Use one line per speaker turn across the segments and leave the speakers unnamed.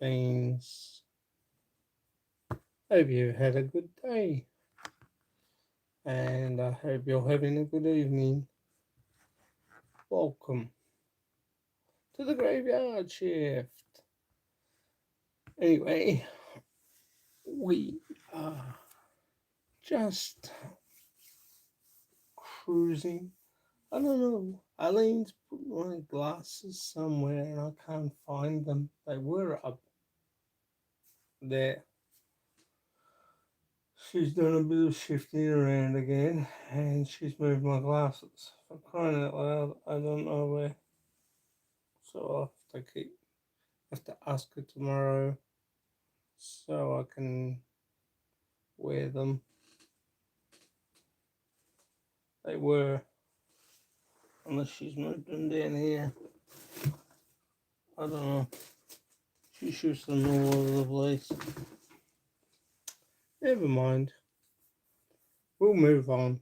beans. Hope you had a good day, and I hope you're having a good evening. Welcome to the graveyard shift. Anyway, we are just cruising. I don't know. Eileen's put my glasses somewhere and I can't find them. They were up there. She's done a bit of shifting around again and she's moved my glasses. For crying out loud, I don't know where. So I'll have to ask her tomorrow so I can wear them. They were, unless she's moved them down here. I don't know. She shoots them all over the place. Never mind. We'll move on.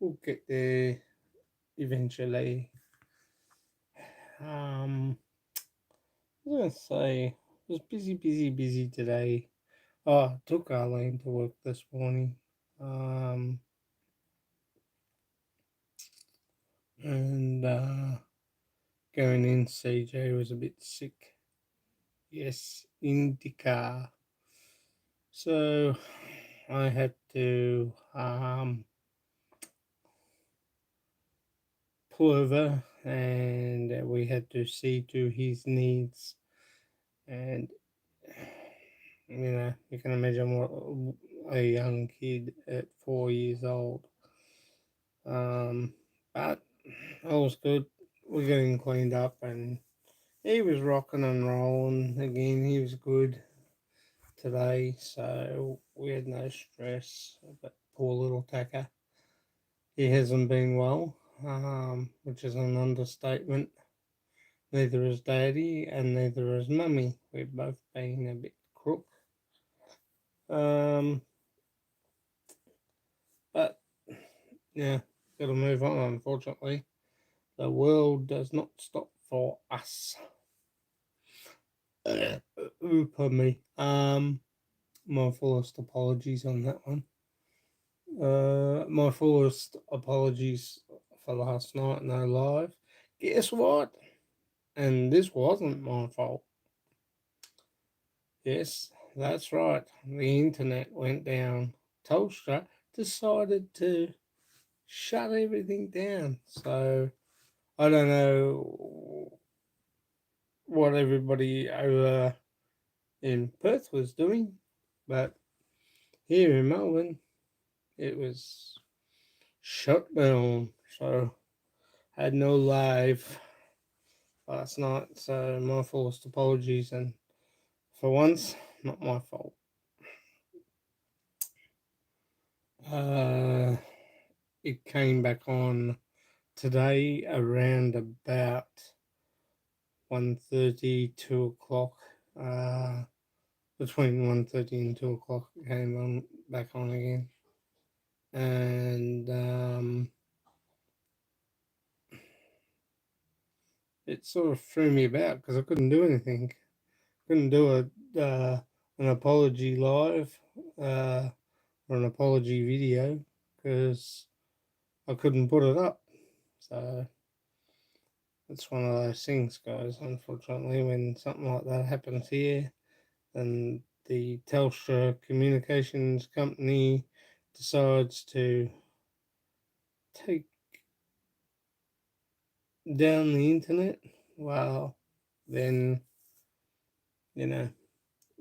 We'll get there eventually. I was gonna say, it was busy today. Oh, I took Arlene to work this morning. Um, and going in, CJ was a bit sick. Yes, in the car. So I had to pull over and we had to see to his needs. And you can imagine what a young kid at 4 years old. But all was good. We're getting cleaned up, and he was rocking and rolling again. He was good today, so we had no stress. But poor little Tacker, he hasn't been well, which is an understatement. Neither is Daddy, and neither is Mummy. We've both been a bit crook. Um, but yeah, gotta move on. Unfortunately, the world does not stop for us. Pardon me. My fullest apologies on that one. My fullest apologies for last night, no live. Guess what? And this wasn't my fault. Yes, that's right. The internet went down. Telstra decided to shut everything down. So I don't know what everybody over in Perth was doing, but here in Melbourne, it was shut down. So had no live last night. So my fullest apologies, and for once, not my fault. Uh, it came back on today around about 1:30, 2 o'clock. Between 1:30 and 2 o'clock, it came on back on again, and it sort of threw me about because I couldn't do anything. Couldn't do an apology live or an apology video because I couldn't put it up. So it's one of those things, guys. Unfortunately, when something like that happens here, then the Telstra communications company decides to take down the internet, well, then you know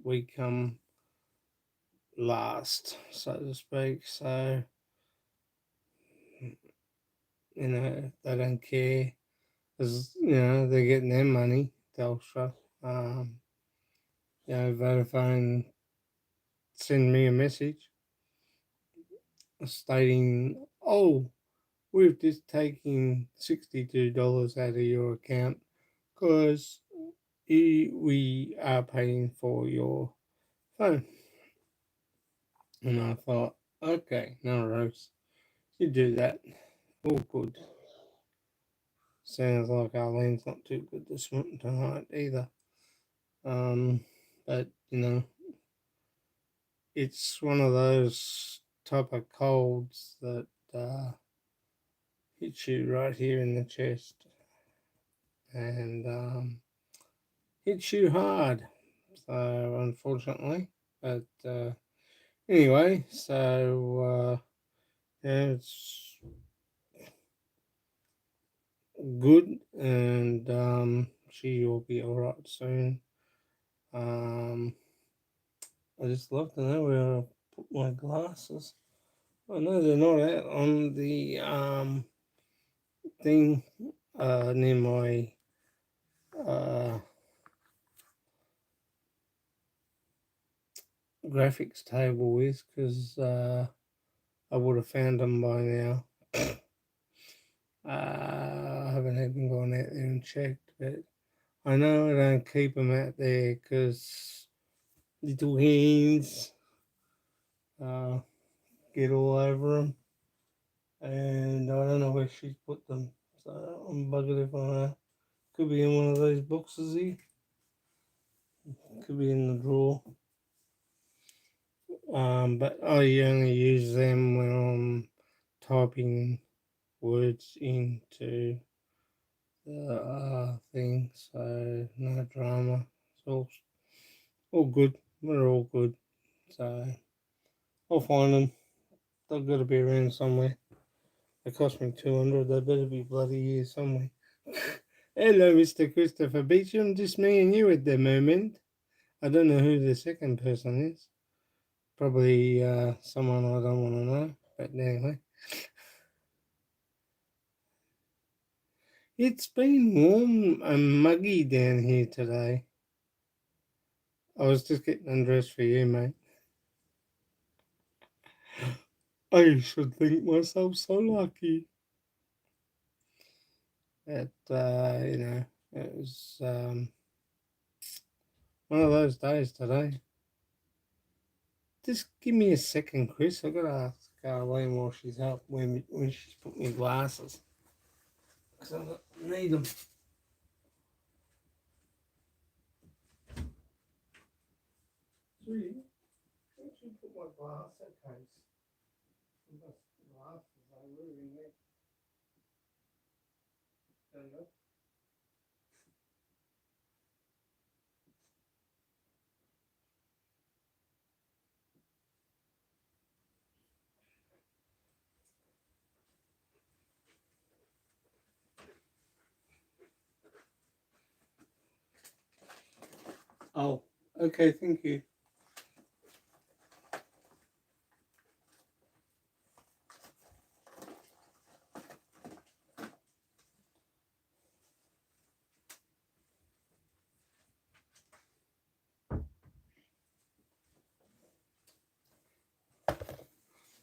we come last, so to speak. So they don't care because they're getting their money. Telstra, Vodafone send me a message stating, "Oh, we've just taken $62 out of your account because we are paying for your phone." And I thought, okay, no worries, you do that, all good. Sounds like Arlene's not too good this tonight either. But it's one of those type of colds that hits you right here in the chest and hits you hard. So unfortunately, but anyway, so yeah, it's good, and she will be all right soon. Um, I just love to know where I put my glasses. I know they're not out on the thing near my uh, graphics table is because I would have found them by now. I haven't even gone out there and checked, but I know I don't keep them out there because little hands uh, get all over them, and I don't know where she's put them. So I'm buggered if I know. Could be in one of those boxes here. Could be in the drawer. But I only use them when I'm typing words into the thing. So no drama. It's all good. We're all good. So I'll find them. They've got to be around somewhere. They cost me 200. They better be bloody here somewhere. Hello, Mr. Christopher Beecham. Just me and you at the moment. I don't know who the second person is. Probably someone I don't want to know. But anyway, it's been warm and muggy down here today. I was just getting undressed for you, mate. I should think myself so lucky that it was one of those days today. Just give me a second, Chris. I've got to ask Caroline while she's up when she's put me glasses because I need them. Sweetie, why don't you put my glasses case? My glasses are really neat. There you go. Oh, okay, thank you.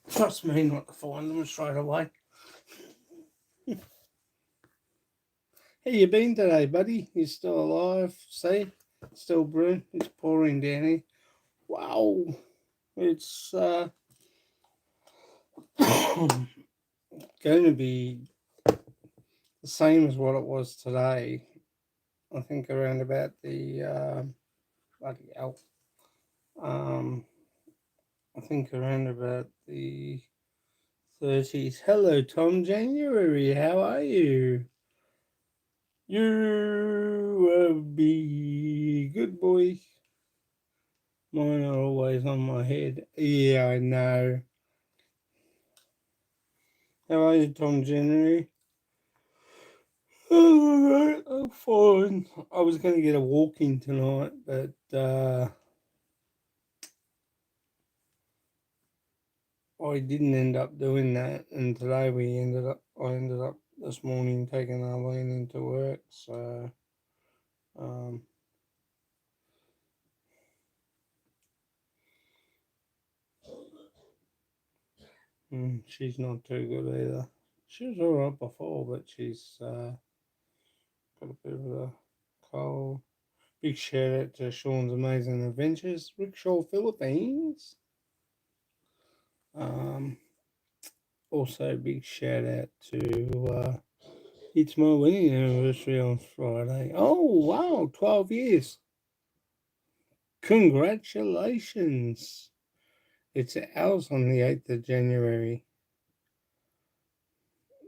Trust me not to find them straight away. How you been today, buddy? You still alive? See? Still brewing? It's pouring down here. Wow. It's going to be the same as what it was today. I think around about the bloody hell. Um, I think around about the 30s. Hello, Tom January. How are you? You will be good boy. Mine are always on my head. Yeah, I know. How are you, Tom January? Alright, I'm fine. I was going to get a walk in tonight, but I didn't end up doing that. And today I ended up this morning taking Arlene into work. So, um, she's not too good either. She was alright before, but she's got a bit of a cold. Big shout out to Sean's Amazing Adventures, Rickshaw Philippines. Um, Also, big shout out to it's my wedding anniversary on Friday. Oh wow, 12 years. Congratulations! It's ours on the 8th of January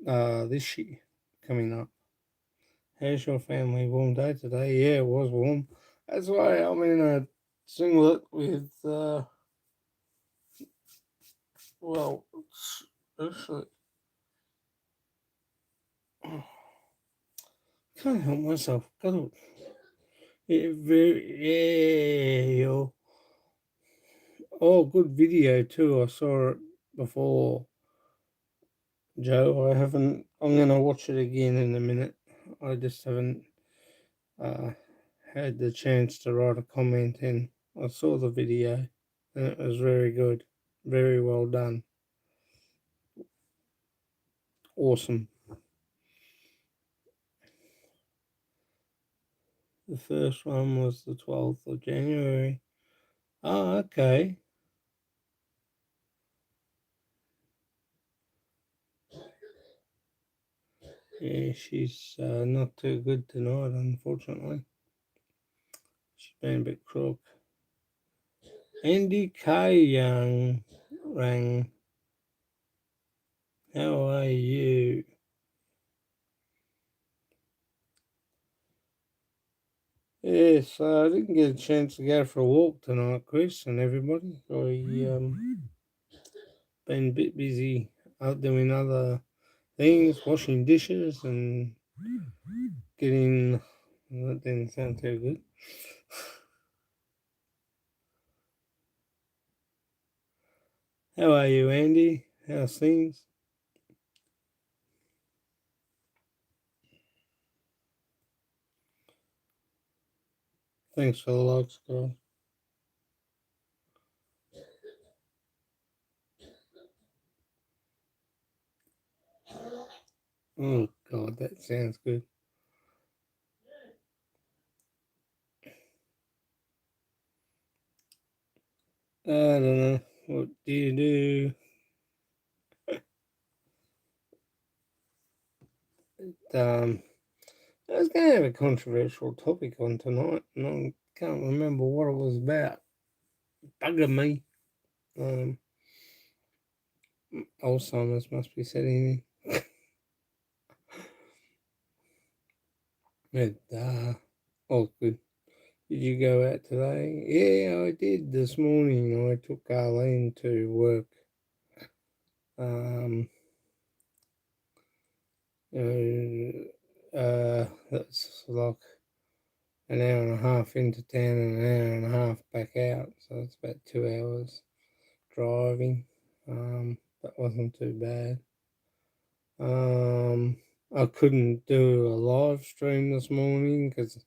this year coming up. How's your family? Warm day today? Yeah, it was warm. That's why I'm in a singlet with, well, actually, can't help myself. Yeah, yeah, yo. Oh, good video too. I saw it before, Joe. I'm gonna watch it again in a minute. I just haven't uh, had the chance to write a comment in. I saw the video and it was very good. Very well done. Awesome. The first one was the 12th of January. Oh, okay. Yeah, she's not too good tonight, unfortunately. She's been a bit crook. Andy K. Young rang. How are you? Yes, I didn't get a chance to go for a walk tonight, Chris, and everybody. Been a bit busy out doing other things, washing dishes and getting. That didn't sound too good. How are you, Andy? How's things? Thanks for the likes, guys. Oh, God, that sounds good. I don't know. What do you do? I was going to have a controversial topic on tonight, and I can't remember what it was about. Bugging me. Um, Alzheimer's must be setting in. Oh, good. Did you go out today? Yeah, I did this morning. I took Arlene to work. Um, that's like an hour and a half into town and an hour and a half back out, so it's about 2 hours driving. That wasn't too bad. I couldn't do a live stream this morning because,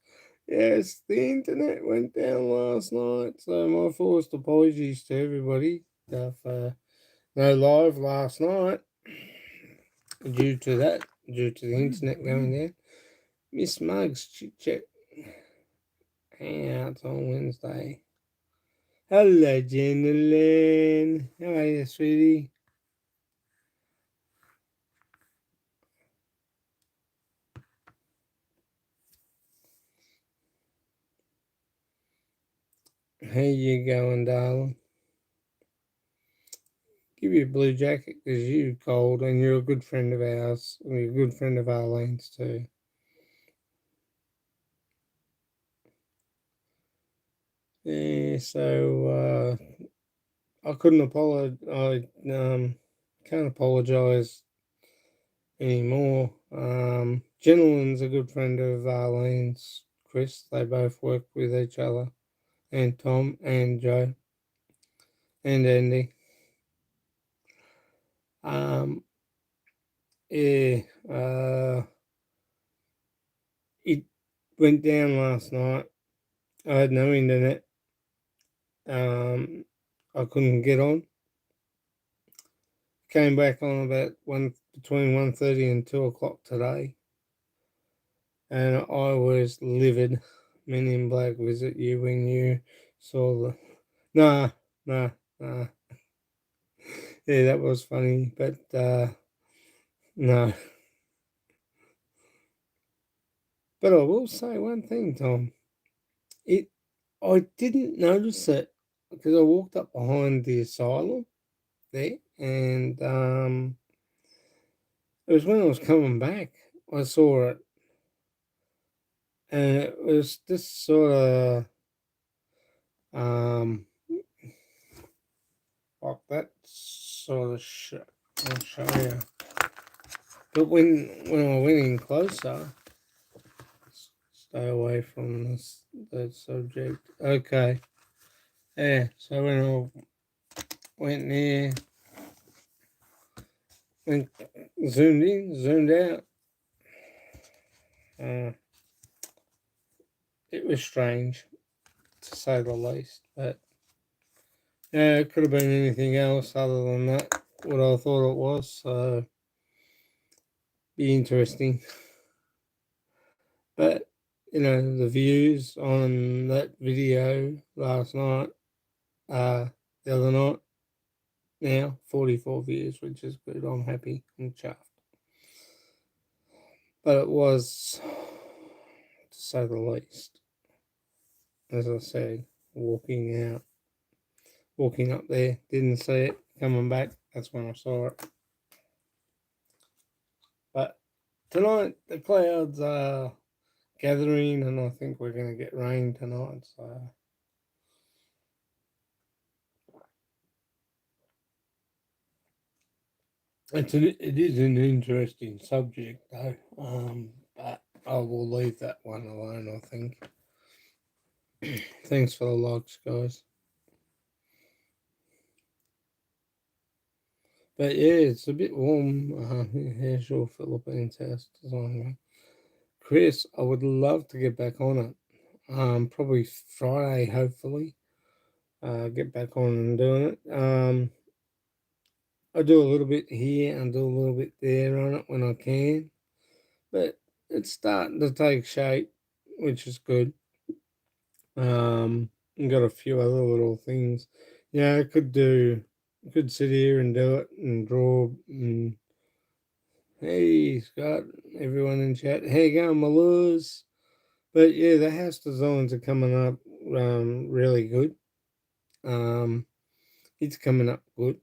yes, the internet went down last night. So my forced apologies to everybody for no live last night due to the internet going down. Miss Muggs chit chat hangouts on Wednesday. Hello, Jenny. How are you, sweetie? How you going, darling? Give you a blue jacket because you're cold and you're a good friend of ours. You're a good friend of Arlene's too. Yeah, so I couldn't apologize. Can't apologize anymore. Gentleman's a good friend of Arlene's, Chris. They both work with each other, and Tom and Joe and Andy. Um, yeah, it went down last night. I had no internet. I couldn't get on. Came back on about between 1:30 and 2 o'clock today, and I was livid. Men in Black visit you when you saw the. Nah, nah, nah. Yeah, that was funny, but no. But I will say one thing, Tom. It I didn't notice it because I walked up behind the asylum there, and it was when I was coming back I saw it, and it was this sort of um like that sort of I'll show you. But when I went in closer, stay away from this that subject. Okay, yeah. So when I went near, went zoomed in, zoomed out. Uh, it was strange, to say the least. But yeah, it could have been anything else other than that. What I thought it was. So be interesting. But the views on that video last night, the other night, now 44 views, which is good. I'm happy. I'm chuffed. But it was, to say the least, as I said, walking up there, didn't see it. Coming back, that's when I saw it. But tonight the clouds are gathering, and I think we're going to get rain tonight. So it is an interesting subject, though. But I will leave that one alone, I think. Thanks for the likes, guys. But yeah, it's a bit warm. Here's your Philippines house design. Chris, I would love to get back on it. Probably Friday, hopefully. Get back on and doing it. I do a little bit here and do a little bit there on it when I can, but it's starting to take shape, which is good. Got a few other little things. Yeah, I could sit here and do it and draw. And hey, Scott, everyone in chat, how you going, my lures? But yeah, the house designs are coming up really good. It's coming up good,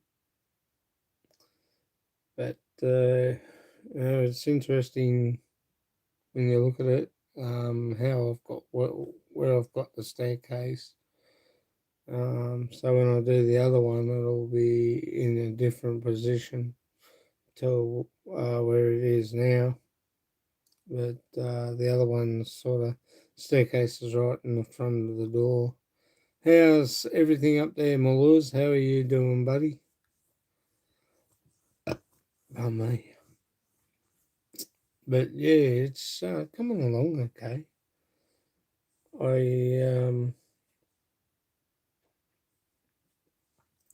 but it's interesting when you look at it. How I've got where I've got the staircase. So when I do the other one, it'll be in a different position to where it is now. But the other one's sort of staircase is right in the front of the door. How's everything up there, Maluz? How are you doing, buddy? Oh, me. But yeah, it's coming along okay. I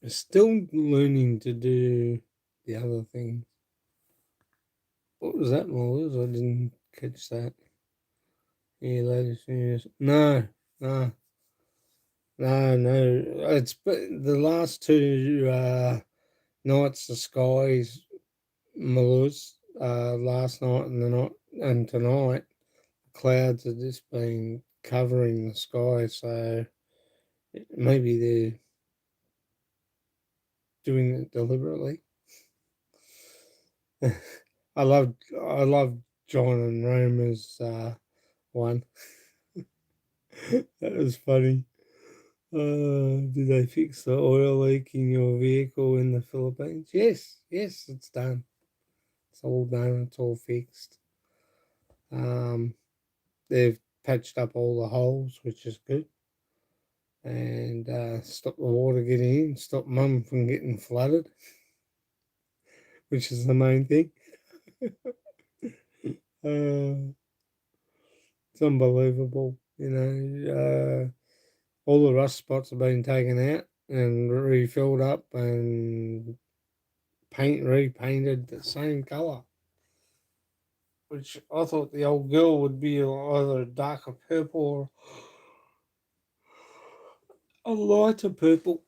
still learning to do the other things. What was that, Maluz? I didn't catch that. Yeah, latest news. No, no. It's the last two nights, the skies, Maluz, last night and the night and tonight, clouds have just been covering the sky, so maybe they're doing it deliberately. I love John and Roma's one. That was funny. Did they fix the oil leak in your vehicle in the Philippines? Yes, it's done. It's all done. It's all fixed. Um, they've patched up all the holes, which is good, and stopped the water getting in, stopped Mum from getting flooded, which is the main thing. Uh, it's unbelievable, all the rust spots have been taken out and refilled up and repainted the same colour. Which I thought the old girl would be either a darker purple or a lighter purple.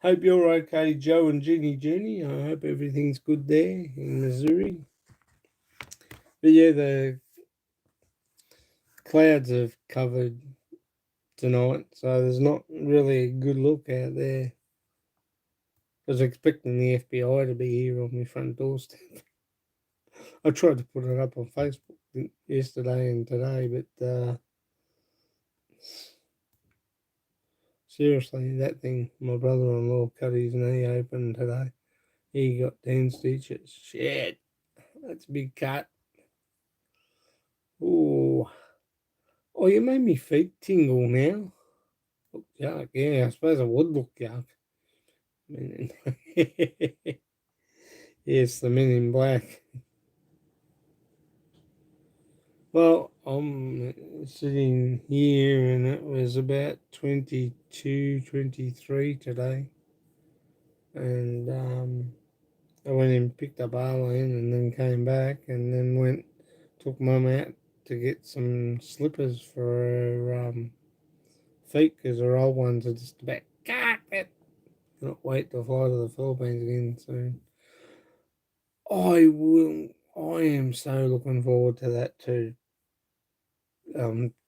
Hope you're okay, Joe and Jenny. I hope everything's good there in Missouri. But yeah, the clouds have covered tonight, so there's not really a good look out there. I was expecting the FBI to be here on my front doorstep. I tried to put it up on Facebook yesterday and today, but seriously, that thing, my brother-in-law cut his knee open today. He got 10 stitches. Shit, that's a big cut. Oh, oh, you made me feet tingle now. Look yuck. Yeah, I suppose it would look yuck. I mean, yes, the men in black. Well, I'm sitting here and it was about 22, 23 today. And I went and picked up Arlene and then came back and then took Mum out to get some slippers for her feet because her old ones are just about carpet. Cannot wait to fly to the Philippines again soon. I will. I am so looking forward to that too.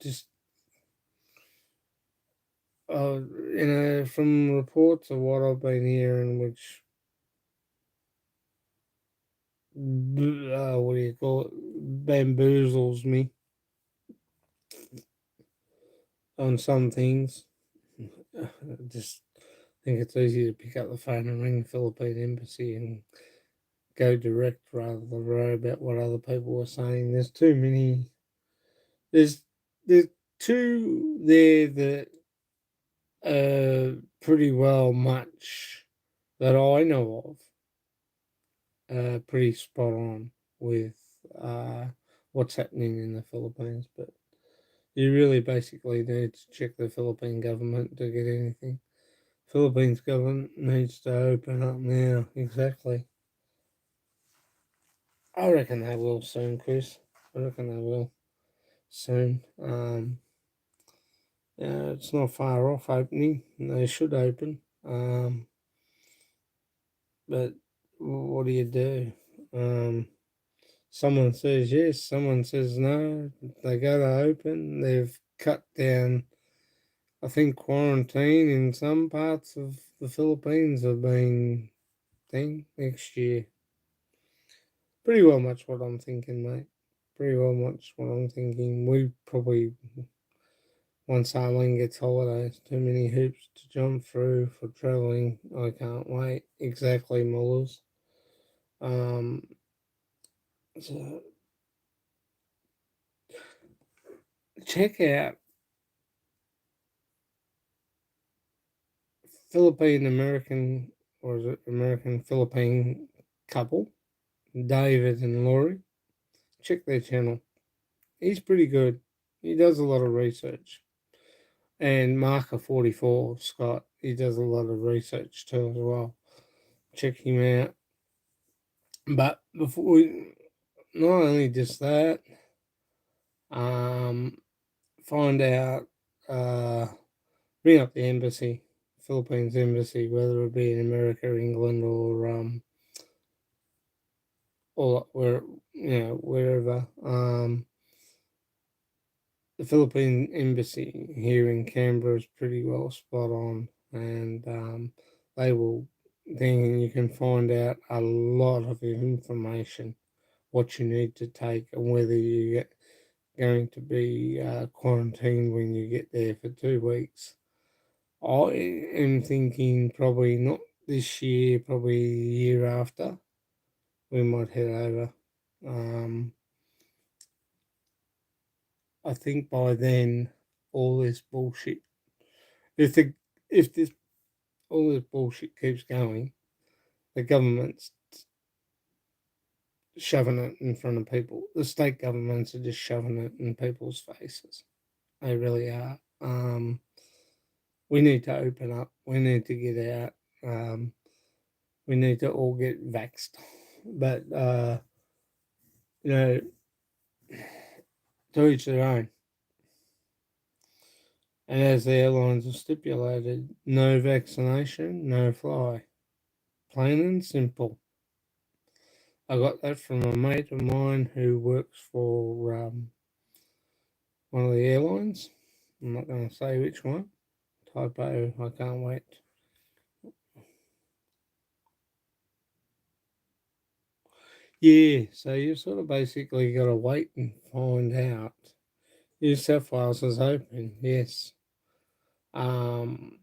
Just from reports of what I've been hearing, which what do you call it, bamboozles me on some things. I just think it's easy to pick up the phone and ring the Philippine embassy and go direct rather than worry about what other people are saying. There's too many. There's two there that pretty well much that I know of, pretty spot on with uh, what's happening in the Philippines. But you really basically need to check the Philippine government to get anything. Philippines government needs to open up now. Exactly. I reckon they will soon, Chris. I reckon they will soon. Yeah, it's not far off opening. They should open. But what do you do? Someone says yes, someone says no. They go to open. They've cut down, I think, quarantine in some parts of the Philippines have been thing next year. Pretty well much what I'm thinking, mate. Pretty well much what I'm thinking. We probably, once Arlene gets holidays, too many hoops to jump through for travelling. I can't wait. Exactly, Mullers. Um, so check out Philippine American, or is it American Philippine couple, David and Laurie. Check their channel. He's pretty good. He does a lot of research. And Marker 44, Scott, he does a lot of research too as well. Check him out. But before we, not only just that, um, find out, ring up the embassy, Philippines embassy, whether it be in America, England, or where, wherever. The Philippine embassy here in Canberra is pretty well spot on, and they will. Then you can find out a lot of information, what you need to take, and whether you get going to be quarantined when you get there for 2 weeks. I am thinking probably not this year, probably the year after. We might head over. Um, I think by then all this bullshit. If the if this all this bullshit keeps going, the government's shoving it in front of people. The state governments are just shoving it in people's faces. They really are. We need to open up. We need to get out. We need to all get vaxxed. But you know, to each their own. And as the airlines have stipulated, no vaccination, no fly. Plain and simple. I got that from a mate of mine who works for one of the airlines. I'm not going to say which one. Typo, I can't wait. Yeah, so you sort of basically got to wait and find out. New South Wales is open, yes. Um,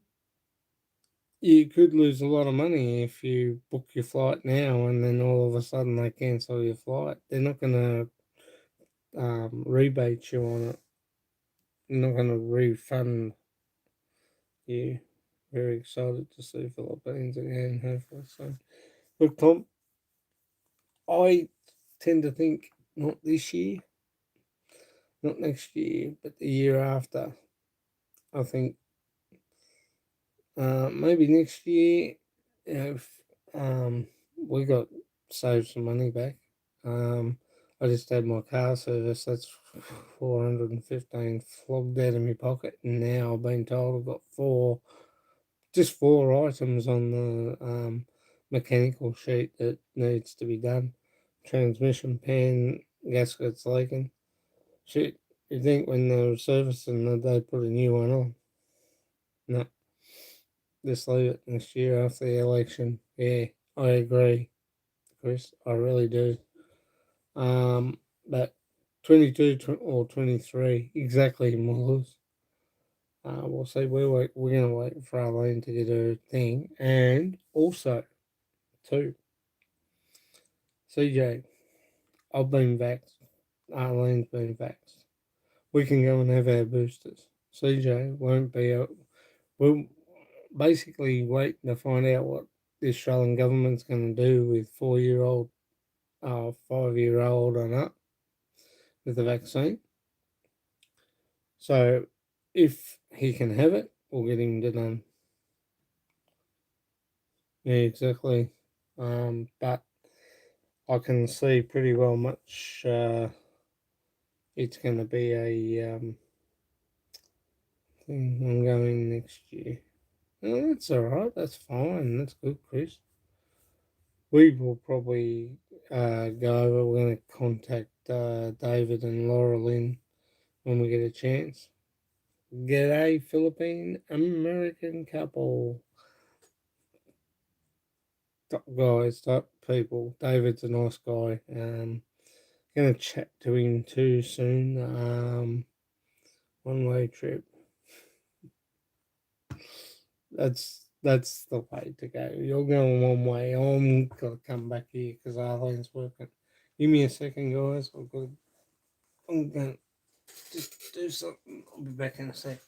you could lose a lot of money if you book your flight now and then all of a sudden they cancel your flight. They're not going to rebate you on it. They're not going to refund you. Very excited to see Philippines again, hopefully soon. Look, Tom, I tend to think not this year, not next year, but the year after. I think maybe next year, if we got saved some money back. Um, I just had my car service. That's 415 flogged out of my pocket, and now I've been told I've got just four items on the mechanical sheet that needs to be done. Transmission pan gaskets leaking. Shit, you think when they're servicing that they put a new one on? No, just leave it next year after the election. Yeah, I agree, Chris. I really do. But 22 or 23, exactly, Mullers. We'll see. We're going to wait for Arlene to get her thing. And also, too, CJ, I've been vaxxed. Arlene's been vaxxed. We can go and have our boosters. CJ won't be out. We'll basically wait to find out what the Australian government's going to do with 4-year-old, 5-year-old and up with the vaccine. So if he can have it, we'll get him done. Yeah, exactly. But I can see pretty well much it's going to be a thing ongoing next year. Oh, that's all right. That's fine. That's good, Chris. We will probably go over. We're going to contact David and Laura Lynn when we get a chance. G'day, Philippine American couple. Top guys, top people. David's a nice guy. Gonna chat to him too soon. One way trip. That's the way to go. You're going one way. I'm gonna come back here because Arlene's working. Give me a second, guys. I'm gonna just do something. I'll be back in a sec.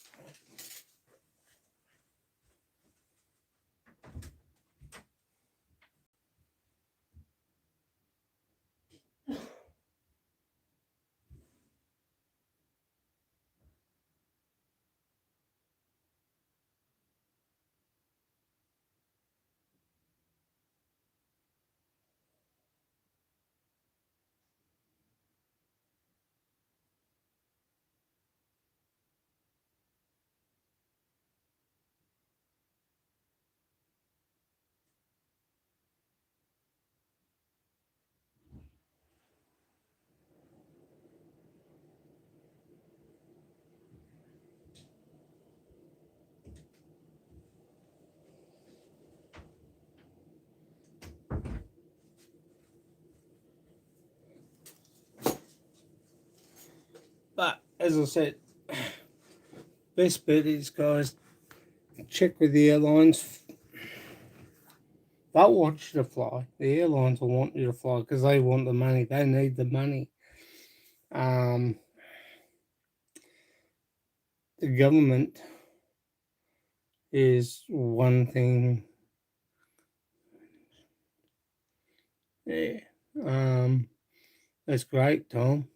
But as I said, best bet is, guys, check with the airlines. They'll want you to fly. The airlines will want you to fly because they want the money. They need the money. Um, the government is one thing. Yeah. That's great, Tom.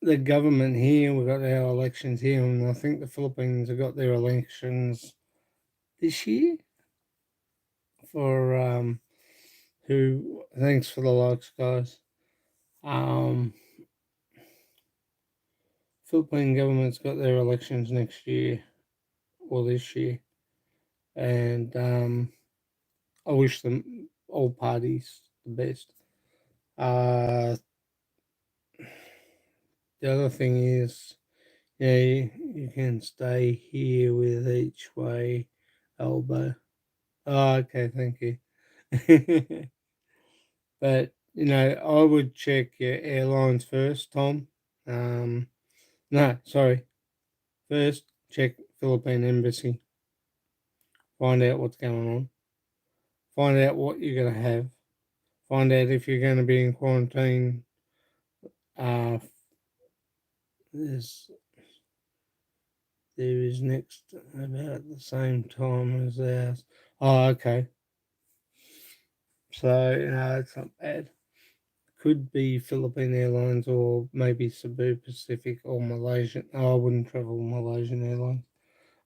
The government here, we've got our elections here, and I think the Philippines have got their elections this year for who thanks for the likes, guys. Um Philippine government's got their elections next year or this year, and I wish them all parties the best. Uh, the other thing is Yeah, you can stay here with each way elbow. Oh, okay, thank you. But I would check your airlines first, Tom. No, sorry. First, check Philippine Embassy. Find out what's going on. Find out what you're gonna have. Find out if you're going to be in quarantine. Uh, there's there is next about the same time as ours. Oh, okay. So it's not bad. Could be Philippine Airlines or maybe Cebu Pacific or Malaysian. Oh, I wouldn't travel Malaysian Airlines.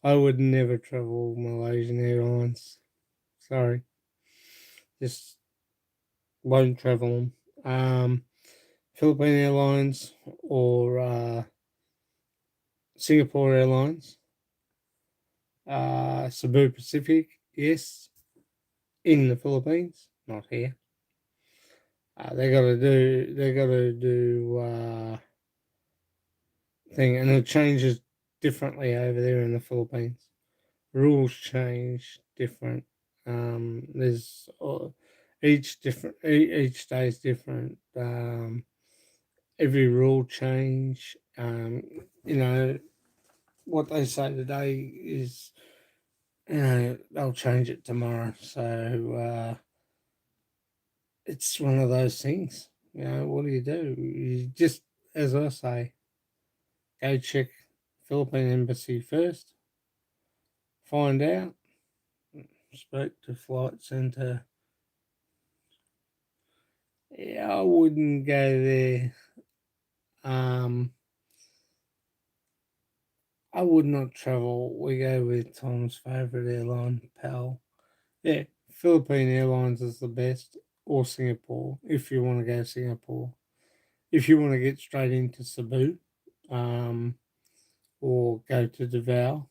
I would never travel Malaysian Airlines. Sorry, just won't travel them. Philippine Airlines or Singapore Airlines, Cebu Pacific, yes, in the Philippines, not here. They got to do thing, and it changes differently over there in the Philippines. Rules change different. There's each day is different. Every rule change. You know what they say today is they'll change it tomorrow. So it's one of those things. What do? You just, as I say, go check Philippine Embassy first, find out, spoke to Flight Centre. Yeah, I wouldn't go there. Um, I would not travel. We go with Tom's favourite airline, PAL. Yeah, Philippine Airlines is the best, or Singapore, if you want to go Singapore. If you want to get straight into Cebu, um, or go to Davao,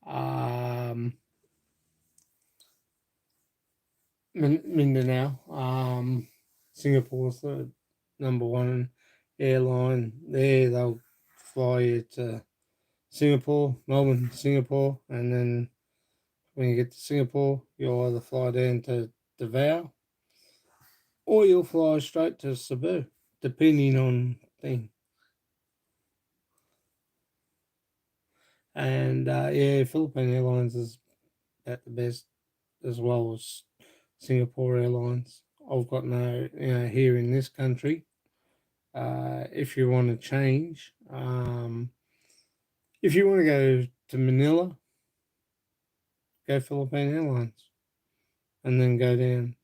um, Mindanao. Singapore's the number one airline there. They'll fly you to Singapore, Melbourne, Singapore, and then when you get to Singapore, you'll either fly down to Davao or you'll fly straight to Cebu, depending on thing. And yeah, Philippine Airlines is at the best as well as Singapore Airlines. I've got no, here in this country. If you want to change, if you want to go to Manila, go Philippine Airlines, and then go down.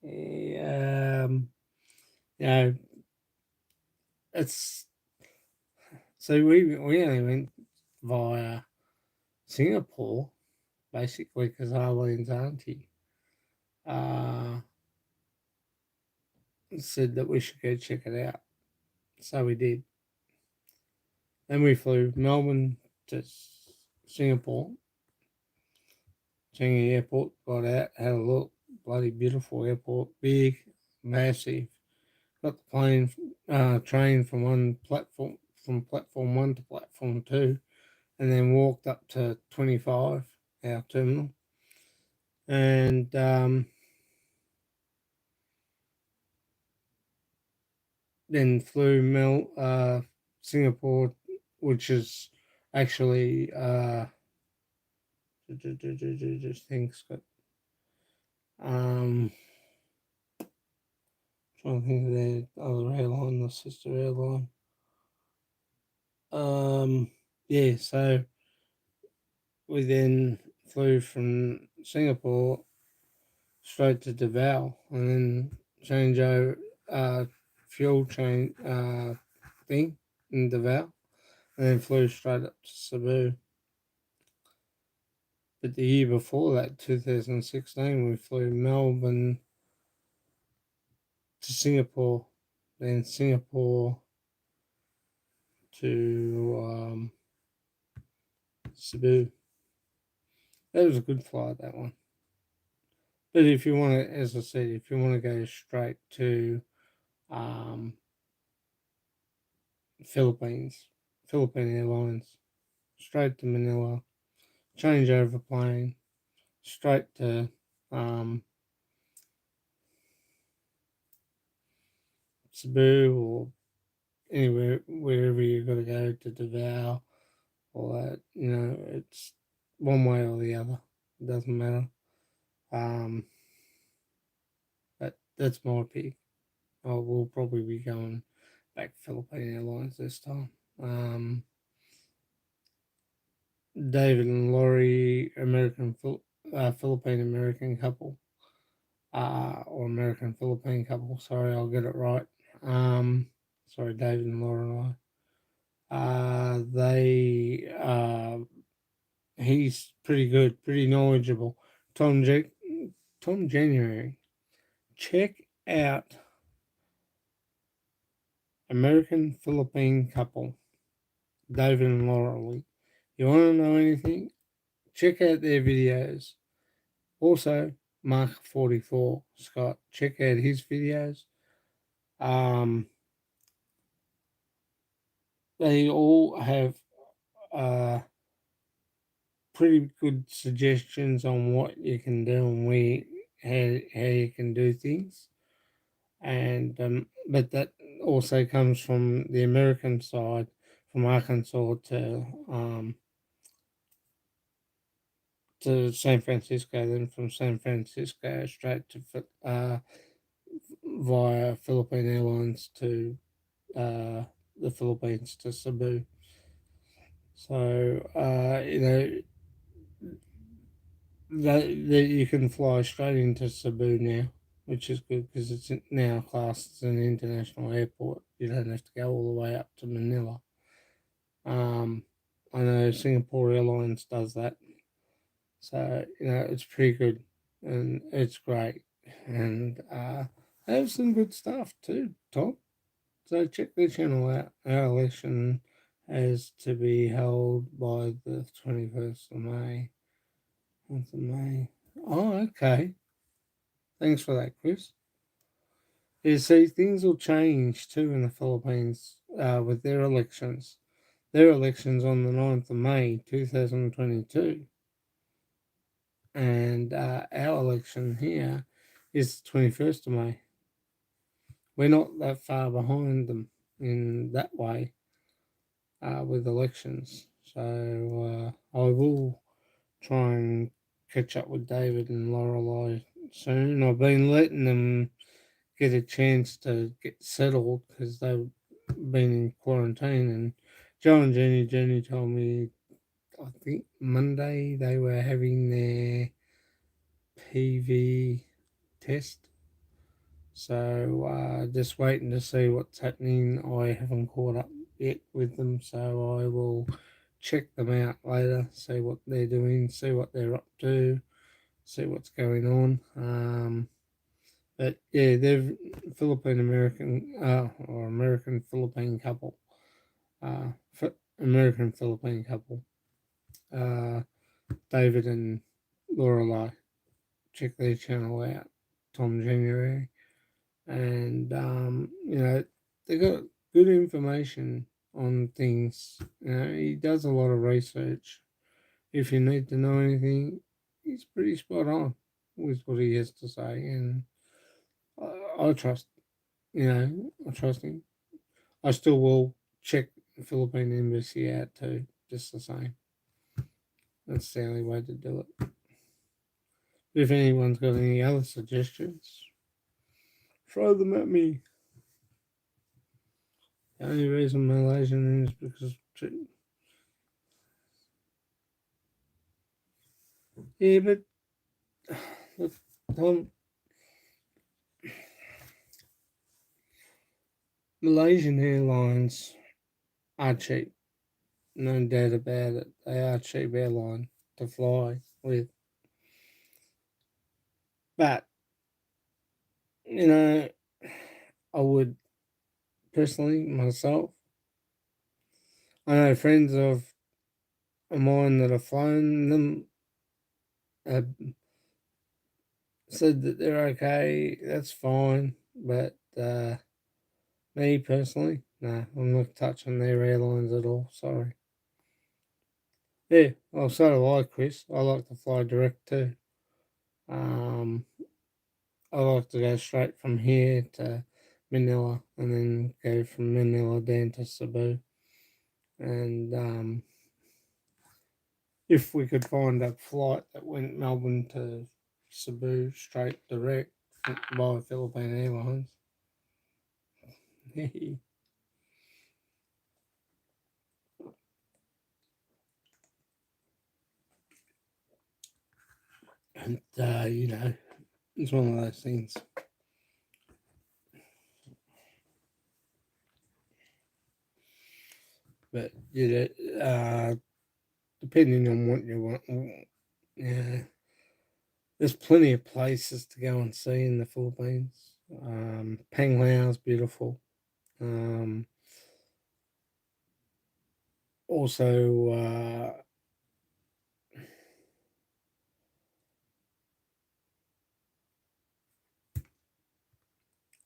Yeah, yeah, it's so we only went via Singapore basically because Arlene's auntie uh, said that we should go check it out. So we did. Then we flew Melbourne to Singapore, Changi Airport, got out, had a look. Bloody beautiful airport, big, massive. Got the train from platform one to platform two, and then walked up to 25, our terminal, and then flew Singapore, which is actually just things. Um, trying to think of the other airline, the sister airline. Yeah, so we then flew from Singapore straight to Davao and then change over fuel change thing in Davao and then flew straight up to Cebu. But the year before that, 2016, we flew Melbourne to Singapore, then Singapore to Cebu. That was a good flight, that one. But if you want to, as I said, if you want to go straight to um, Philippines, Philippine Airlines, straight to Manila, change over plane, straight to um, Cebu or anywhere, wherever you've got to go to Davao, all that, it's one way or the other. It doesn't matter. Um, but that's my pick. I will probably be going back Philippine Airlines this time. David and Laurie, Philippine American couple, or American Philippine couple. Sorry, I'll get it right. Um, sorry, David and Laura and I. He's pretty good, pretty knowledgeable. Tom J- Tom January. Check out American Philippine couple, David and Laura Lee. You want to know anything? Check out their videos. Also, Mark 44 Scott. Check out his videos. Um, they all have uh, pretty good suggestions on what you can do and how you can do things. And but that also comes from the American side, from Arkansas to San Francisco, then from San Francisco straight to via Philippine Airlines to the Philippines to Cebu. So that you can fly straight into Cebu now, which is good because it's now classed as an international airport. You don't have to go all the way up to Manila. Um, I know Singapore Airlines does that, so it's pretty good and it's great, and they have some good stuff too, Tom. So check their channel out. Our election is to be held by the 21st of May. Month of May. Oh, okay. Thanks for that, Chris. You see, things will change too in the Philippines with their elections. Their elections on the 9th of May 2022. And our election here is the 21st of May. We're not that far behind them in that way with elections. So I will try and catch up with David and Lorelei soon. I've been letting them get a chance to get settled because they've been in quarantine. And Joe and Jenny told me, I think Monday they were having their PV test. So just waiting to see what's happening. I haven't caught up yet with them, so I will check them out later, see what they're doing, see what they're up to, see what's going on. But yeah, they're Philippine American or American Philippine couple. Uh, American Philippine couple. Uh, David and Lorelai. Check their channel out. Tom January. And they got good information on things. He does a lot of research. If you need to know anything, he's pretty spot on with what he has to say, and I trust. I trust him. I still will check the Philippine embassy out too, just the same. That's the only way to do it. If anyone's got any other suggestions, throw them at me. The only reason Malaysian is because yeah, but look, Malaysian Airlines are cheap, no doubt about it. They are a cheap airline to fly with, but you know, I would personally myself. I know friends of mine that have flown them have said that they're okay. That's fine, but me personally, no, I'm not touching their airlines at all. Sorry. Yeah, well, so do I, Chris. I like to fly direct too. Um, I like to go straight from here to Manila and then go from Manila down to Cebu. And if we could find a flight that went Melbourne to Cebu straight direct by Philippine Airlines. And, it's one of those things. But, depending on what you want, yeah, there's plenty of places to go and see in the Philippines. Panglao is beautiful. Um, also,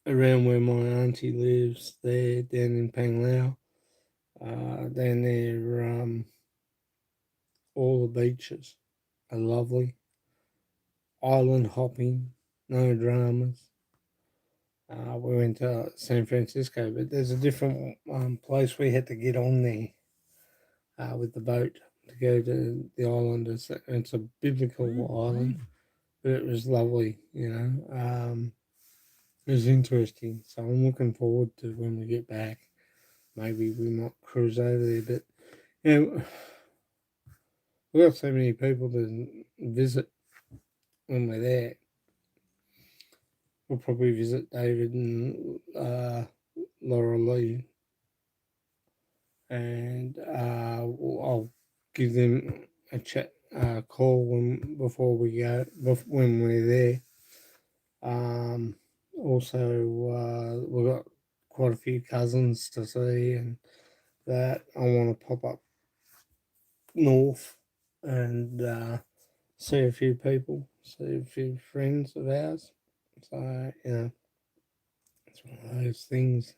around where my auntie lives, there down in Panglao, down there, all the beaches are lovely. Island hopping, no dramas. We went to San Francisco, but there's a different place we had to get on there with the boat to go to the island. It's a biblical island, but it was lovely, it was interesting. So I'm looking forward to when we get back. Maybe we might cruise over there, but we've got so many people to visit when we're there. We'll probably visit David and Laura Lee, and I'll give them a chat call before we go when we're there. Also, we've got quite a few cousins to see, and that I want to pop up north and see a few people, see a few friends of ours. So it's one of those things.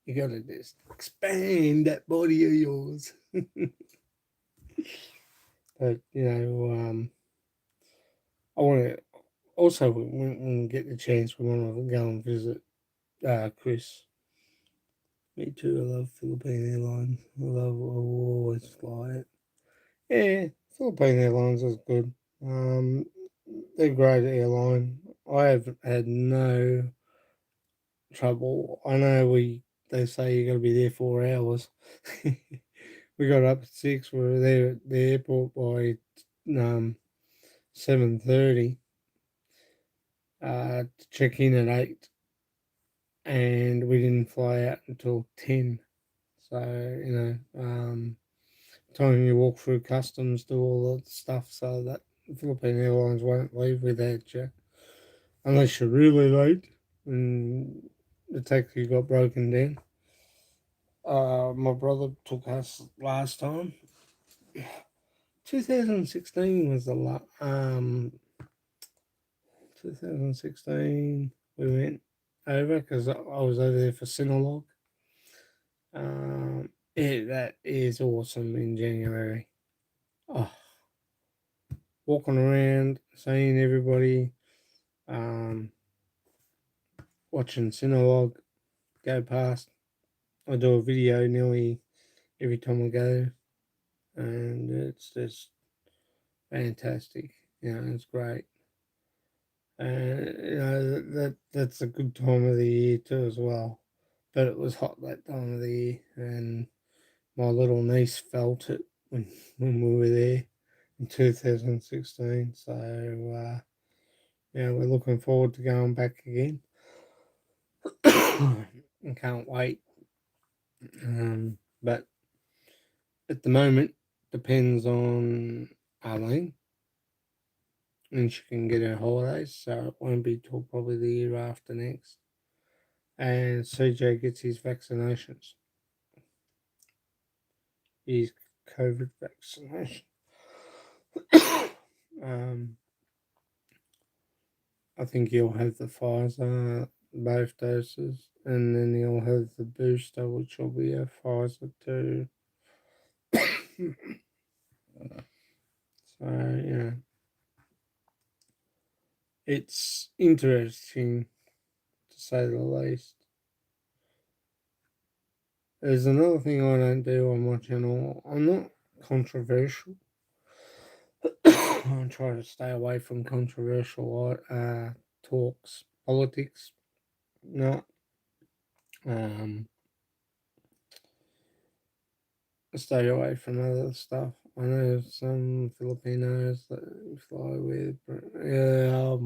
You got to just expand that body of yours. But I want to also when we get the chance, we want to go and visit Chris. Me too. I love Philippine Airlines. I will always fly it. Yeah, Philippine Airlines is good. Um, they're a great airline. I have had no trouble. I know they say you got to be there 4 hours. We got up at 6. We were there at the airport by 7:30. To check in at 8, and we didn't fly out until 10. So time you walk through customs, do all that stuff, so that Philippine Airlines won't leave without you unless you're really late and the taxi got broken down. My brother took us last time. 2016 was the 2016 we went over because I was over there for Sinolog. That is awesome in January. Oh, walking around, seeing everybody, um, watching Sinolog go past. I do a video nearly every time I go, and it's just fantastic. It's great. And that's a good time of the year too as well. But it was hot that time of the year, and my little niece felt it when we were there in 2016. So we're looking forward to going back again. I can't wait. But at the moment, depends on Arlene, and she can get her holidays, so it won't be till probably the year after next. And CJ gets his vaccinations, his COVID vaccination. um, I think you'll have the Pfizer, both doses, and then you'll have the booster, which will be a Pfizer too. So, yeah, it's interesting to say the least. There's another thing I don't do on my channel. I'm not controversial. I try to stay away from controversial talks, politics. Not stay away from other stuff. I know some Filipinos that fly with. Yeah,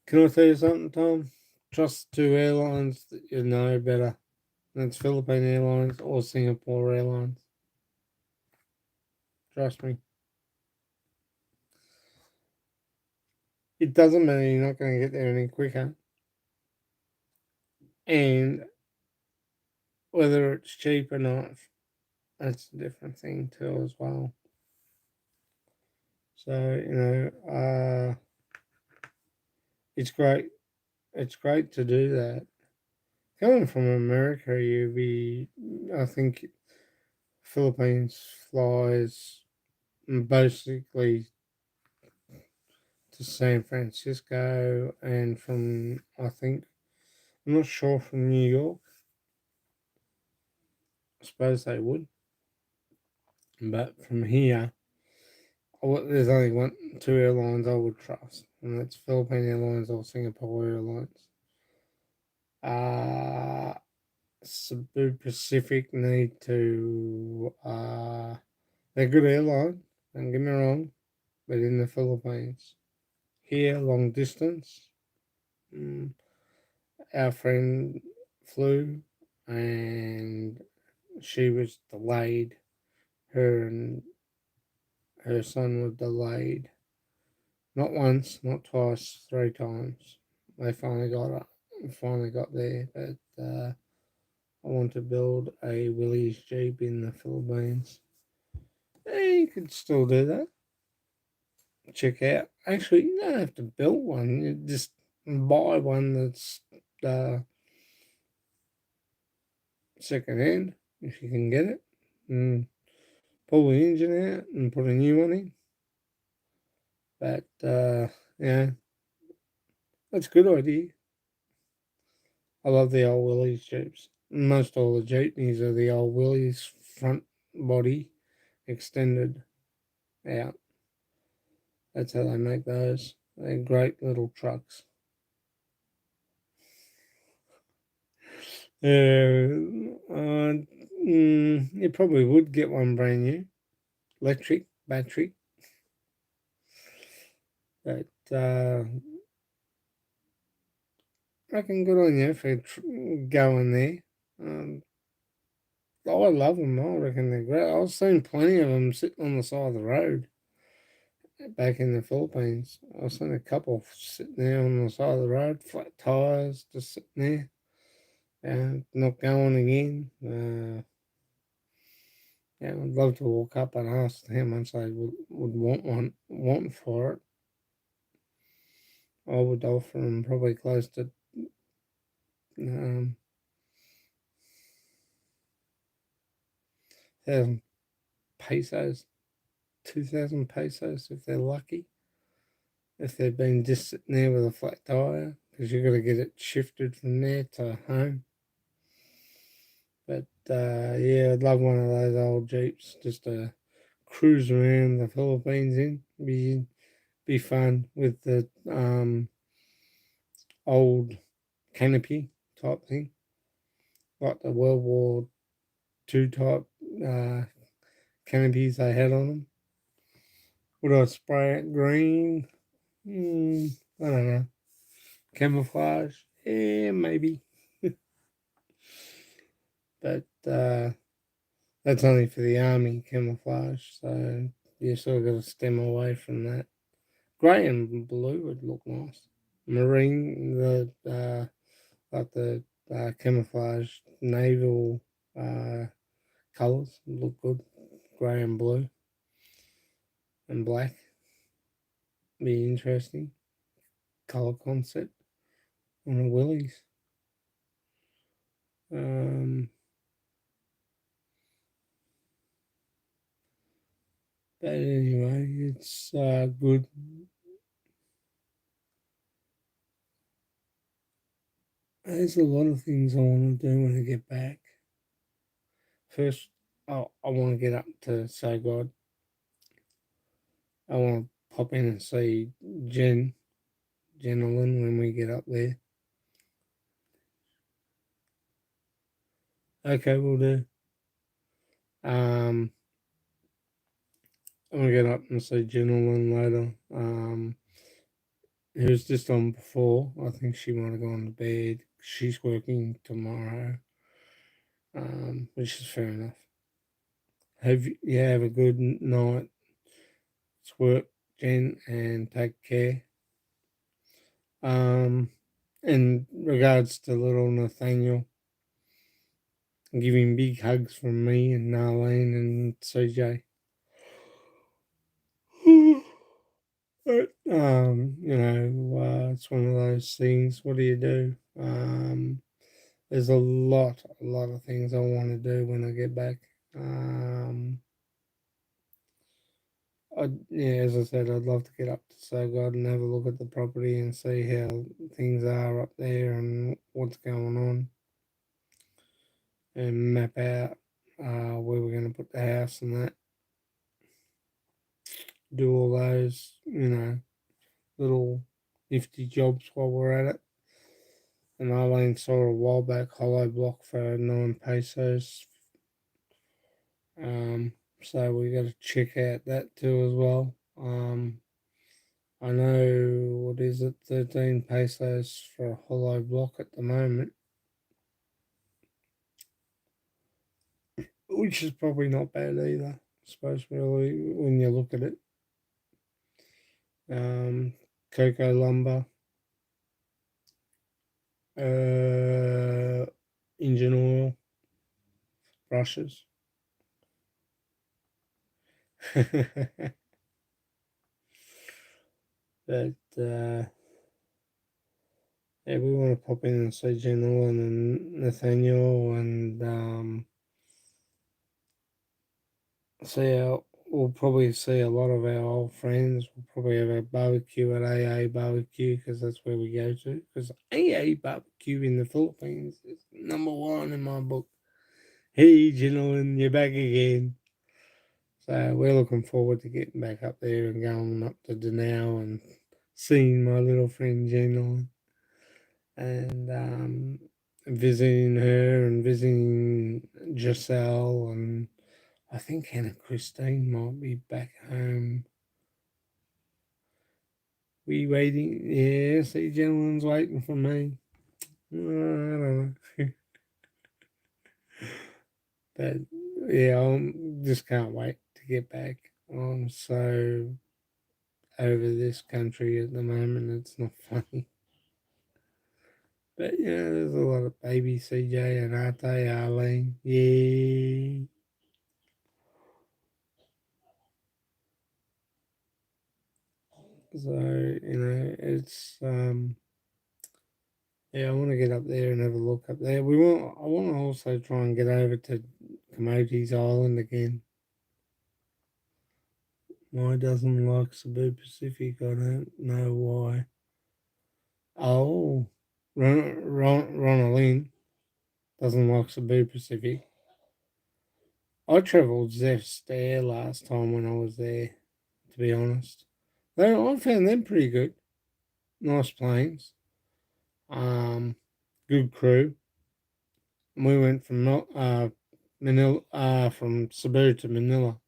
can I tell you something, Tom? Trust two airlines that you know better. That's Philippine Airlines or Singapore Airlines. Trust me. It doesn't mean you're not going to get there any quicker. And whether it's cheap or not, that's a different thing too as well. So, it's great. It's great to do that. Coming from America, I think Philippines flies basically to San Francisco and I'm not sure from New York. I suppose they would. But from here, there's only two airlines I would trust, and that's Philippine Airlines or Singapore Airlines. Cebu Pacific need to. They're good airline. Don't get me wrong, but in the Philippines, here long distance. Our friend flew, and she was delayed. Her and her son were delayed. Not once, not twice, three times. They finally got up, finally got there. But I want to build a Willys Jeep in the Philippines. You could still do that. Check out. Actually, you don't have to build one. You just buy one that's uh, second hand if you can get it. And pull the engine out and put a new one in. But yeah, that's a good idea. I love the old Willys Jeeps. Most all the Jeepneys are the old Willys front body extended out. That's how they make those. They're great little trucks. You probably would get one brand new, electric, battery. But I reckon good on you for going there. I love them. I reckon they're great. I've seen plenty of them sitting on the side of the road back in the Philippines. I've seen a couple sitting there on the side of the road, flat tires, just sitting there, not going again. Yeah, I'd love to walk up and ask how much they would want for it. I would offer them probably close to 1,000 pesos, 2,000 pesos if they're lucky. If they've been just sitting there with a flat tire, because you've got to get it shifted from there to home. But yeah, I'd love one of those old Jeeps just to cruise around the Philippines in. Be fun with the old canopy type thing, like the World War II type uh, canopies they had on them. Would I spray it green? I don't know. Camouflage? Yeah, maybe. But that's only for the army camouflage, so you sort of got to stem away from that. Grey and blue would look nice. Marine, like the camouflage naval colours look good. Grey and blue and black. Be interesting. color concept on the willies. But anyway, it's good. There's a lot of things I want to do when I get back. First, I want to get up to say God. I want to pop in and see Jen when we get up there. Okay, we'll do. I'm gonna get up and see Jen later. Who was just on before. I think she might have gone to bed. She's working tomorrow, which is fair enough. Have a good night. It's work, Jen, and take care. In regards to little Nathaniel, give him big hugs from me and Narlene and CJ. It's one of those things. What do you do? There's a lot of things I want to do when I get back. As I said, I'd love to get up to Sogod and have a look at the property and see how things are up there and what's going on, and map out where we're going to put the house and that. Do all those, little nifty jobs while we're at it. And Arlene saw a while back hollow block for 9 pesos. So we got to check out that too as well. I know, what is it, 13 pesos for a hollow block at the moment, which is probably not bad either, I suppose, really, when you look at it. Cocoa lumber, engine oil, brushes. But we want to pop in and see General and Nathaniel and we'll probably see a lot of our old friends. We'll probably have a barbecue at AA Barbecue because that's where we go to. Because AA Barbecue in the Philippines is #1 in my book. Hey, gentlemen, you're back again. So we're looking forward to getting back up there and going up to Danao and seeing my little friend Jen and visiting her and visiting Giselle, and I think Hannah Christine might be back home. We waiting? Yeah, see, gentleman's waiting for me. I don't know. But yeah, I just can't wait to get back. I'm so over this country at the moment, it's not funny. But yeah, there's a lot of baby CJ and Arte, Arlene. Yeah. So, it's yeah, I want to get up there and have a look up there. I want to also try and get over to Comody's Island again. Why doesn't like Cebu Pacific? I don't know why. Oh, Ronaldin doesn't like Cebu Pacific. I travelled Zeph's Air last time when I was there, to be honest. I found them pretty good. Nice planes. Good crew. And we went from Manila, from Cebu to Manila.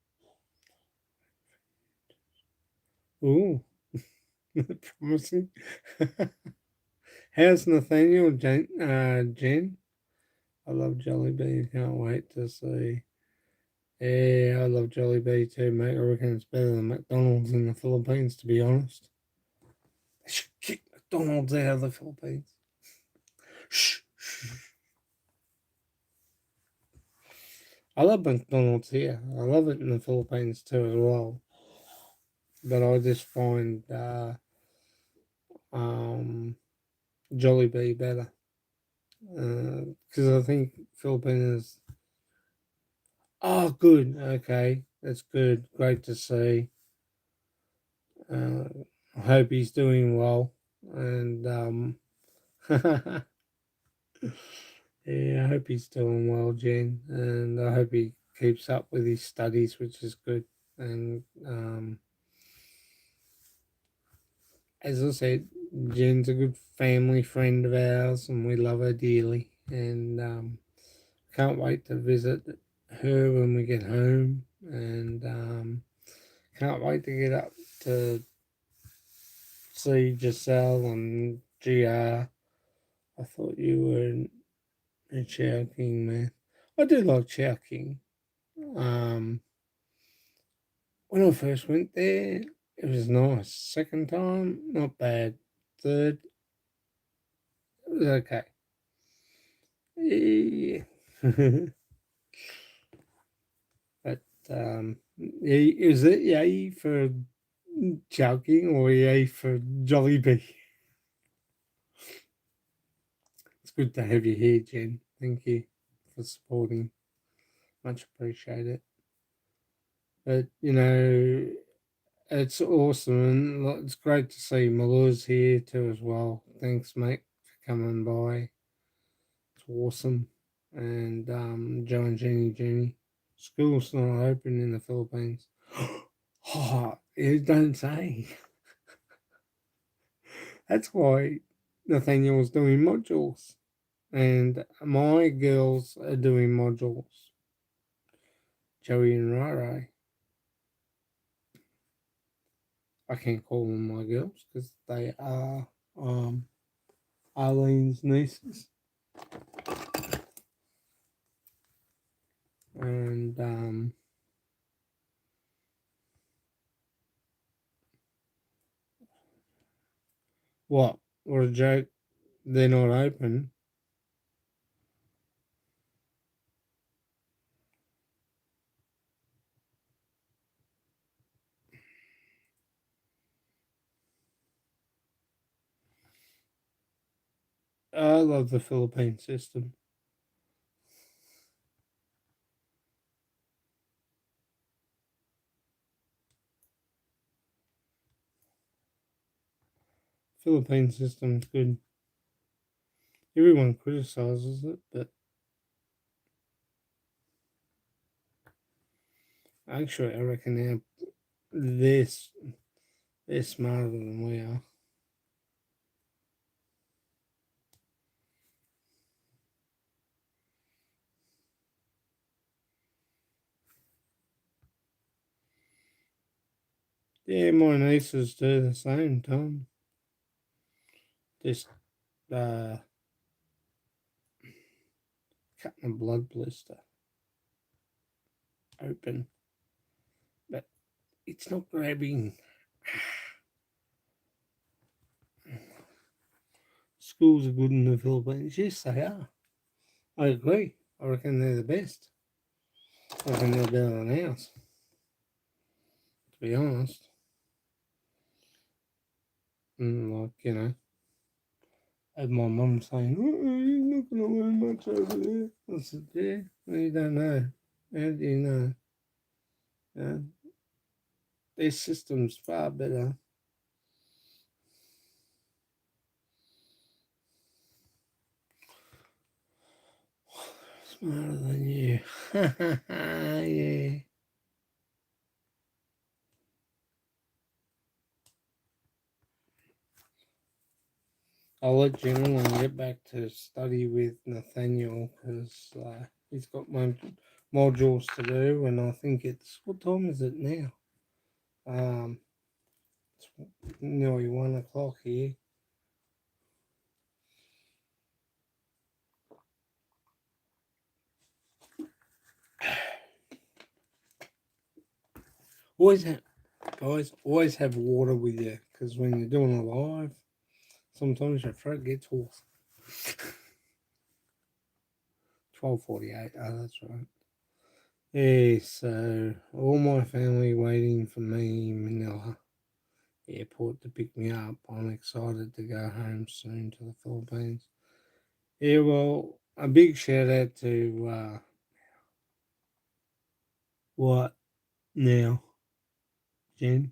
Ooh, promising. How's Nathaniel, Jen? I love Jollibee. Can't wait to see. Yeah, I love Jollibee too, mate. I reckon it's better than McDonald's in the Philippines, to be honest. They should kick McDonald's out of the Philippines. Shh. I love McDonald's here. I love it in the Philippines too as well. But I just find Jollibee better. Because I think Filipinos. Oh, good. Okay, that's good. Great to see. Uh, I hope he's doing well, and yeah, I hope he's doing well, Jen, and I hope he keeps up with his studies, which is good. And as I said, Jen's a good family friend of ours, and we love her dearly. And can't wait to visit her when we get home, and can't wait to get up to see Giselle and GR. I thought you were a Chow King man. I do like Chow King. Um, when I first went there, it was nice. Second time, not bad. Third, it was okay. Yeah. But is it yay for Chowking or yay for Jollibee? It's good to have you here, Jen. Thank you for supporting. Much appreciated. But it's awesome, and it's great to see Malu's here too as well. Thanks, mate, for coming by. It's awesome. And Joe and Jenny. School's not open in the Philippines. Oh, you don't say. That's why Nathaniel's doing modules. And my girls are doing modules. Joey and Rai. I can't call them my girls because they are Arlene's nieces. And what? What a joke. They're not open. I love the Philippine system. Philippine system's good. Everyone criticizes it, but actually, I reckon they're, they're smarter than we are. Yeah, my nieces do the same, Tom. Just uh, cutting a blood blister open, but it's not grabbing. Schools are good in the Philippines. Yes, they are. I agree. I reckon they're the best. I reckon they're better than ours, to be honest. Like, had my mum saying, you're not going to learn much over there. I said, yeah, well, you don't know. How do you know? Yeah, their system's far better. Smarter than you. Yeah. I'll let Jimmy get back to study with Nathaniel because he's got modules to do, and I think it's what time is it now? It's nearly 1 o'clock here. Always have, guys, always have water with you because when you're doing a live, sometimes your throat gets hoarse. 12:48. Oh, that's right. Yeah, so all my family waiting for me in Manila. airport to pick me up. I'm excited to go home soon to the Philippines. Yeah, well, a big shout out to what now, Jen?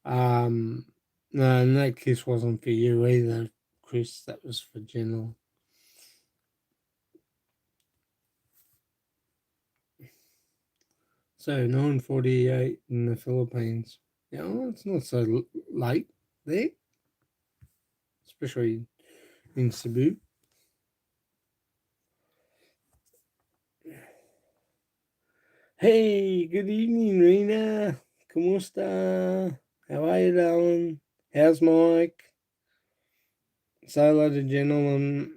Um, no, and that kiss wasn't for you either, Chris. That was for General. So 9:48 in the Philippines. Yeah, well, it's not so late there, especially in Cebu. Hey, good evening, Rena. Kumusta? How are you, darling? How's Mike? Say hello to gentlemen,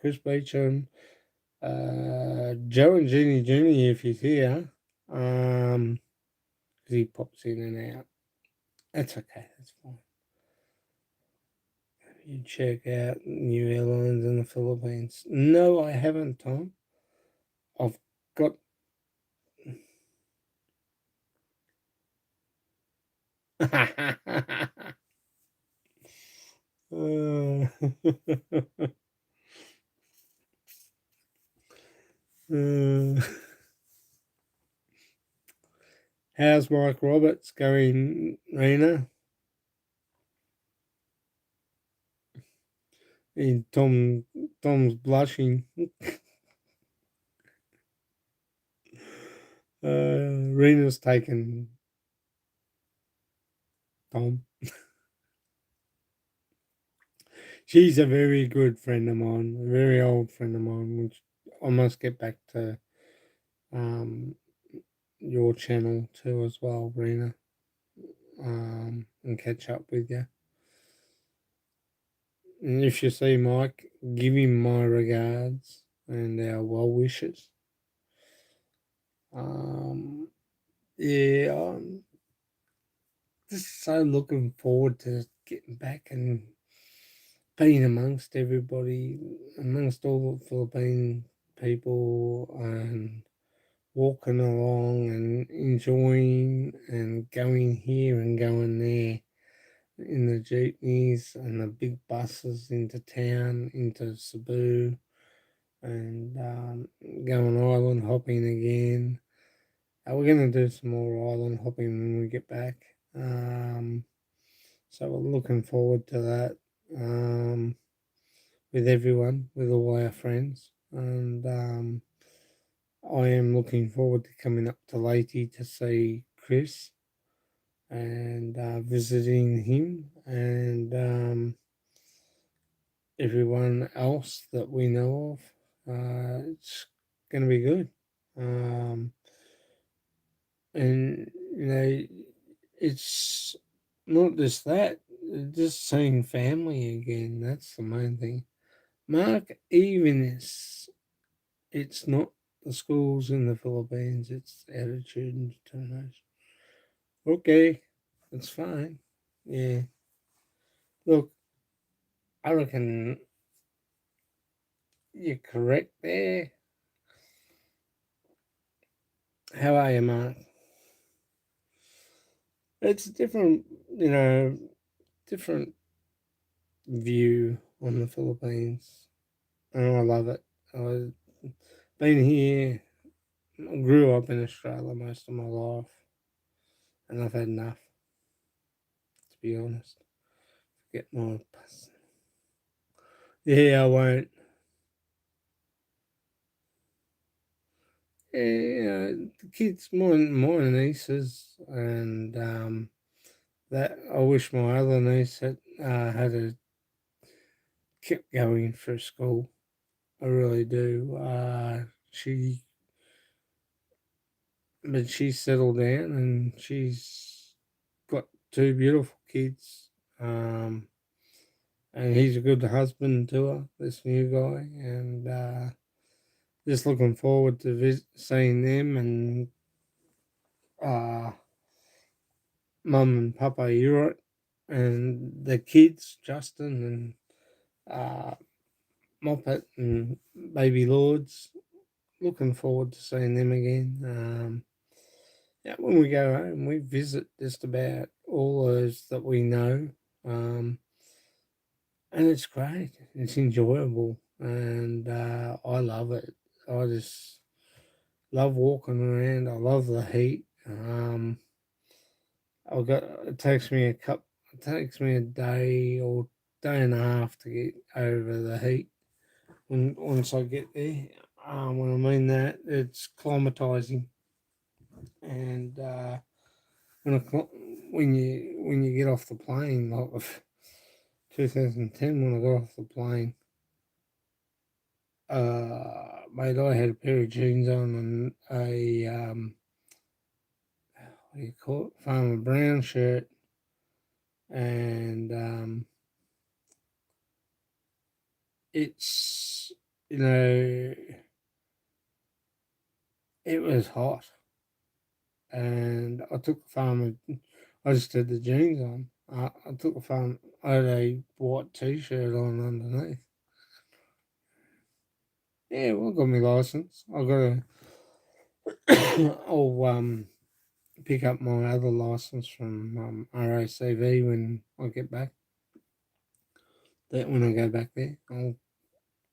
Chris Beecham, Joe and Jeannie Jr. if he's here. Because he pops in and out. That's okay. That's fine. You check out new airlines in the Philippines. No, I haven't, Tom. I've got. uh, uh, how's Mike Roberts going, Rena? Tom's blushing. Rena's taken Tom. She's a very good friend of mine, a very old friend of mine, which I must get back to um, your channel too as well, Rena, and catch up with you. And if you see Mike, give him my regards and our well wishes. Um, yeah, I'm just so looking forward to getting back and being amongst everybody, amongst all the Philippine people, and walking along and enjoying and going here and going there in the jeepneys and the big buses into town, into Cebu, and going island hopping again. We're going to do some more island hopping when we get back. So we're looking forward to that with everyone, with all our friends. And I am looking forward to coming up to Leyte to see Chris and visiting him and everyone else that we know of. It's going to be good. Um, and, you know, it's not just that, just seeing family again. That's the main thing. Mark, even it's not the schools in the Philippines, it's attitude and determination. Okay, that's fine. Yeah. Look, I reckon you're correct there. How are you, Mark? It's a different, you know, different view on the Philippines. And I love it. I've been here, grew up in Australia most of my life, and I've had enough, to be honest. Get my. Yeah, I won't. Yeah, the kids, my nieces, and that I wish my other niece had a kept going for school. I really do. But she's settled down and she's got two beautiful kids. Um, and he's a good husband to her, this new guy, and just looking forward to seeing them and uh, mum and papa Europe and the kids, Justin and Moppet and baby Lords. looking forward to seeing them again. Yeah, when we go home, we visit just about all those that we know, um, and it's great. It's enjoyable, and I love it. I just love walking around. I love the heat. I got it takes me it takes me a day or day and a half to get over the heat. Once I get there, when I mean that, it's climatizing, and when when you get off the plane, like of 2010, when I got off the plane, mate, I had a pair of jeans on and a what do you call it, Farmer Brown shirt, and it's you know it was hot, and I took the farmer. I just had the jeans on. I took the farm. I had a white t-shirt on underneath. Yeah, well, I got my license. I got a. I'll pick up my other license from RACV when I get back. That when I go back there, I'll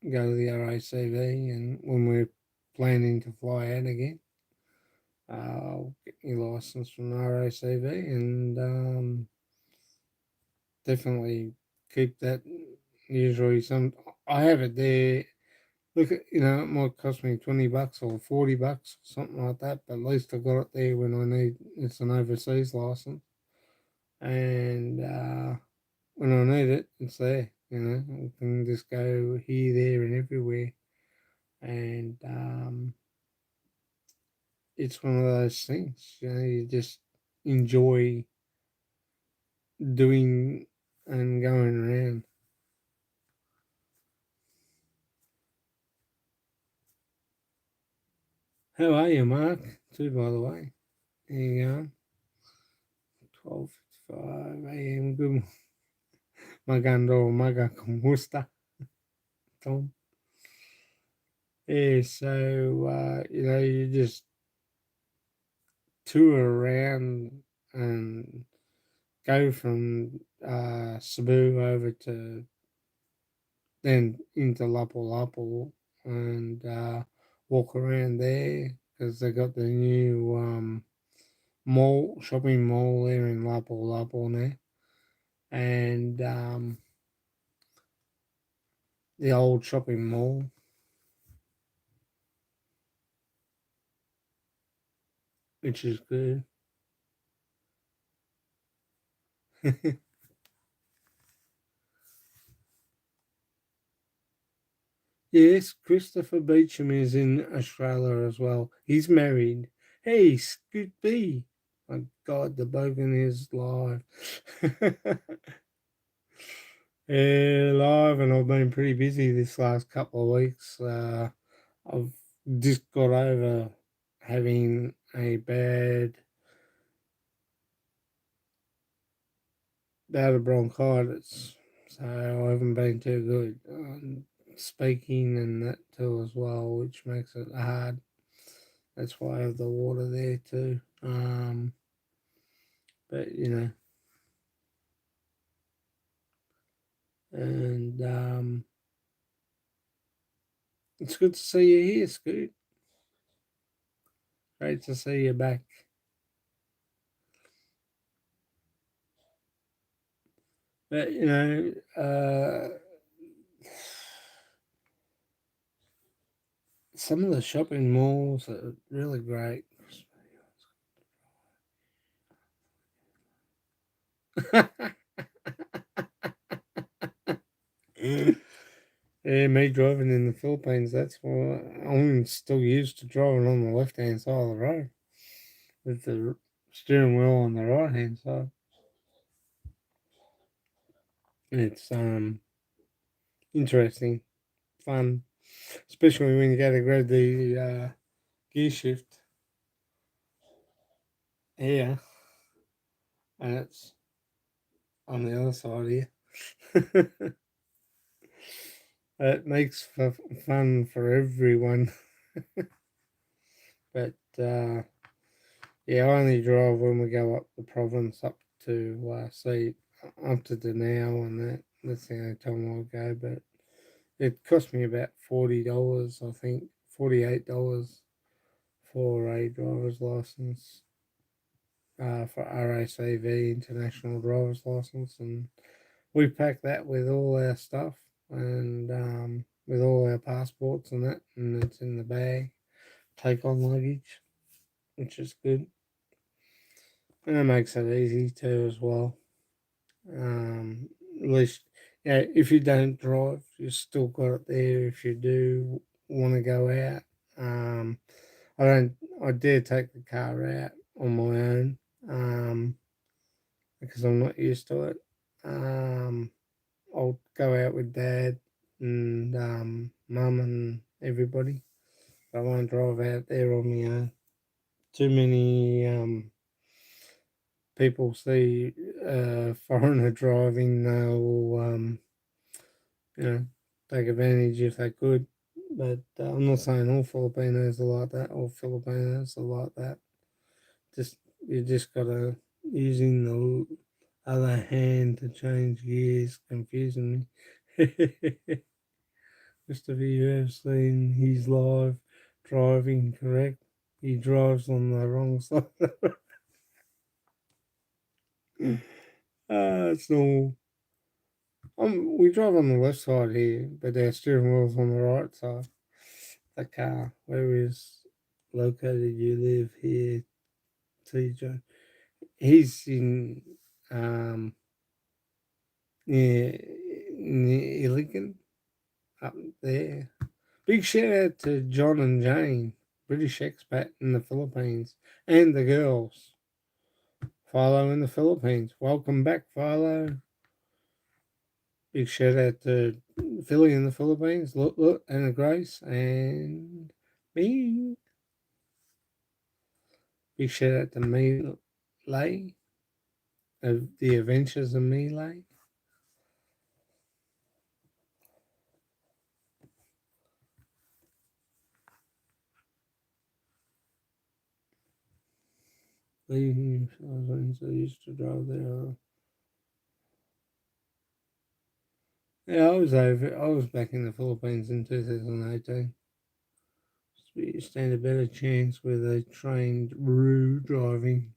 go to the RACV, and when we're planning to fly out again, I'll get my license from RACV, and definitely keep that. Usually, I have it there. Look, it might cost me $20 or $40, something like that. But at least I got it there when I need. It's an overseas license, and when I need it, it's there. I can just go here, there, and everywhere, and it's one of those things. You just enjoy doing and going around. How are you, Mark? Too, by the way. There you go. 12:55 a.m. Good. Magando, maga, ¿cómo está, Tom? Yeah, so you just tour around and go from Cebu over to then into Lapu Lapu and walk around there because they got the new shopping mall there in Lapu Lapu now, and the old shopping mall, which is good. Yes, Christopher Beecham is in Australia as well. He's married. Hey, Scoot B. My God, the bogan is live. Yeah, live, and I've been pretty busy this last couple of weeks. I've just got over having a bad bout of bronchitis, so I haven't been too good. Speaking and that too as well, which makes it hard. That's why I have the water there too. But and it's good to see you here, Scoot. Great to see you back. But some of the shopping malls are really great. Yeah, me driving in the Philippines, that's why I'm still used to driving on the left hand side of the road with the steering wheel on the right hand side. It's interesting, fun, especially when you go to grab the gear shift. Yeah, and it's on the other side here. It makes for fun for everyone. But yeah, I only drive when we go up the province up to see up to Denau and that. That's the only time I'll go. But it cost me about $40, I think, $48 for a driver's license, for RACV International Driver's License, and we pack that with all our stuff and with all our passports and that, and it's in the bag. Take on luggage, which is good, and it makes it easy too as well. At least, yeah, if you don't drive, you still got it there. If you do want to go out, um, I don't. I dare take the car out on my own, because I'm not used to it. Um, I'll go out with dad and mum and everybody. I won't drive out there on my own. Too many people see a foreigner driving, they'll you know, take advantage if they could. But I'm not saying all Filipinos are like that. All Filipinos are like that. Just you just gotta using the other hand to change gears, confusing me. Christopher, you have seen his live driving, correct? He drives on the wrong side. It's normal. We drive on the left side here, but our steering wheel's on the right side. The car. Where is located you live here, TJ? He's in near Iligan, up there. Big shout out to John and Jane, British expat in the Philippines, and the girls. Philo in the Philippines. Welcome back, Philo. Big shout out to Philly in the Philippines. Look, Anna Grace, and me. Big shout out to Lay, of the Adventures of Lay. Lee, I used to drive there. Yeah, I was over. I was back in the Philippines in 2018. You stand a better chance with a trained Roo driving.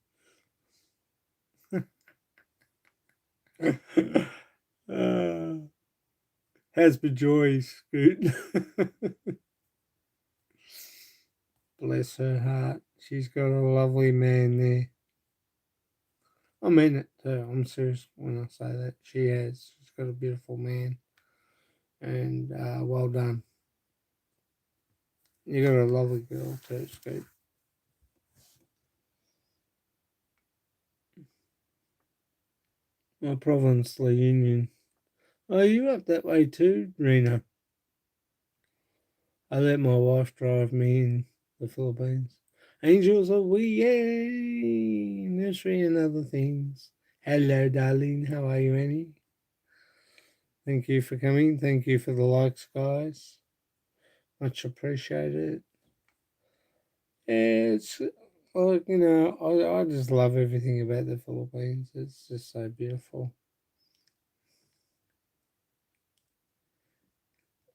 Has Joy Scoot. Bless her heart. She's got a lovely man there. I mean it too. I'm serious when I say that. She has. She's got a beautiful man. And well done. You got a lovely girl too, Scoot. My province, the Union. Oh, you up that way too, Reno? I let my wife drive me in the Philippines. Angels of we yay, nursery and other things. Hello, darling. How are you, Annie? Thank you for coming. Thank you for the likes, guys. Much appreciated. It's like, I just love everything about the Philippines. It's just so beautiful.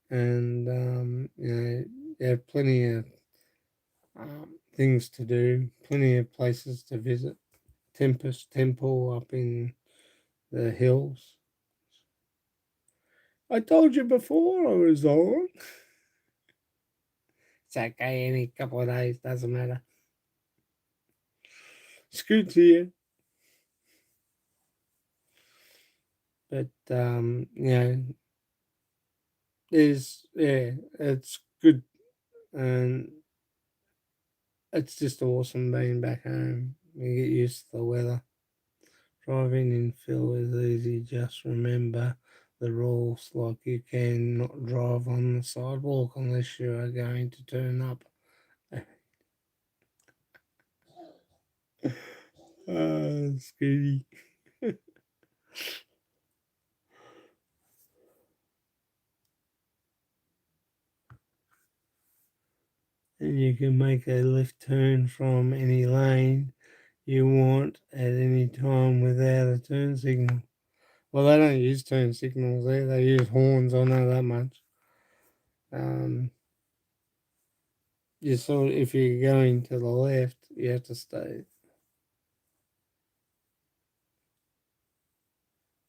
And, you have plenty of things to do, plenty of places to visit. Tempest Temple up in the hills. I told you before I was on. It's okay, any couple of days, doesn't matter. It's good to you. But, it's good. And it's just awesome being back home. You get used to the weather. Driving in Phil is easy, just remember the rules, like you can not drive on the sidewalk unless you are going to turn up. Scooty. and you can make a left turn from any lane you want at any time without a turn signal. Well, they don't use turn signals there, they use horns, I know that much. Um, you sort of, if you're going to the left, you have to stay.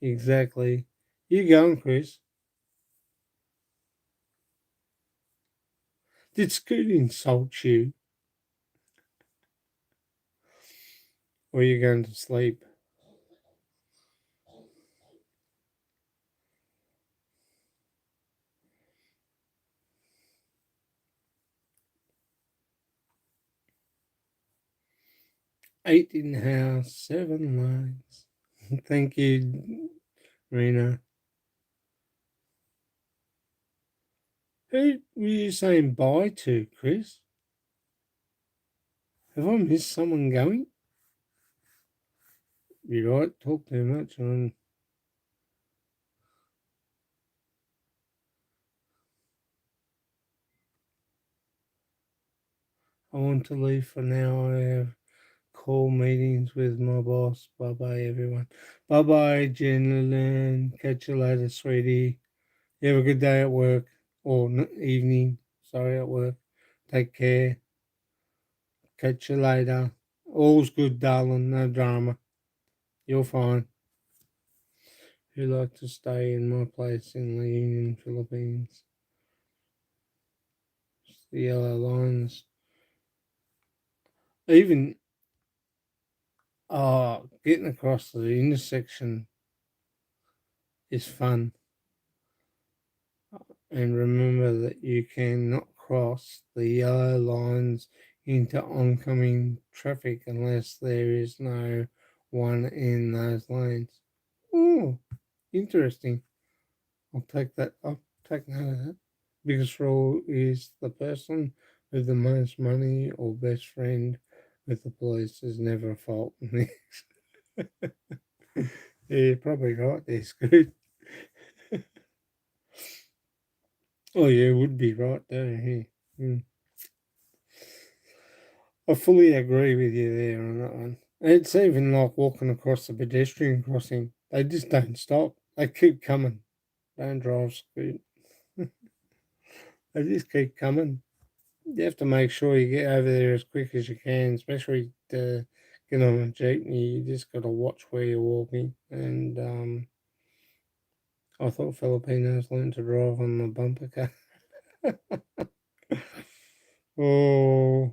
Exactly. You going, Chris? Did Scoot insult you? Or are you going to sleep? Eight in the house, seven lines. Thank you, Rena. Who were you saying bye to, Chris? Have I missed someone going? You're right, talk too much. I want to leave for now. I have call meetings with my boss. Bye bye, everyone. Bye bye, Jen. Catch you later, sweetie. You have a good day at work or evening. Sorry, at work. Take care. Catch you later. All's good, darling. No drama. You're fine. Who like to stay in my place in the Union, Philippines? The yellow lines. Even getting across the intersection is fun. And remember that you cannot cross the yellow lines into oncoming traffic unless there is no one in those lanes. Oh, interesting. I'll take note of that. Biggest rule is the person with the most money or best friend with the police is never a fault in this. Yeah, you're probably right there, Scoot. Oh, yeah, would be right there. Yeah. I fully agree with you there on that one. It's even like walking across the pedestrian crossing. They just don't stop. They keep coming. Don't drive, Scoot. They just keep coming. You have to make sure you get over there as quick as you can, especially to get on a jeepney. You just got to watch where you're walking. And I thought Filipinos learned to drive on the bumper car. Oh,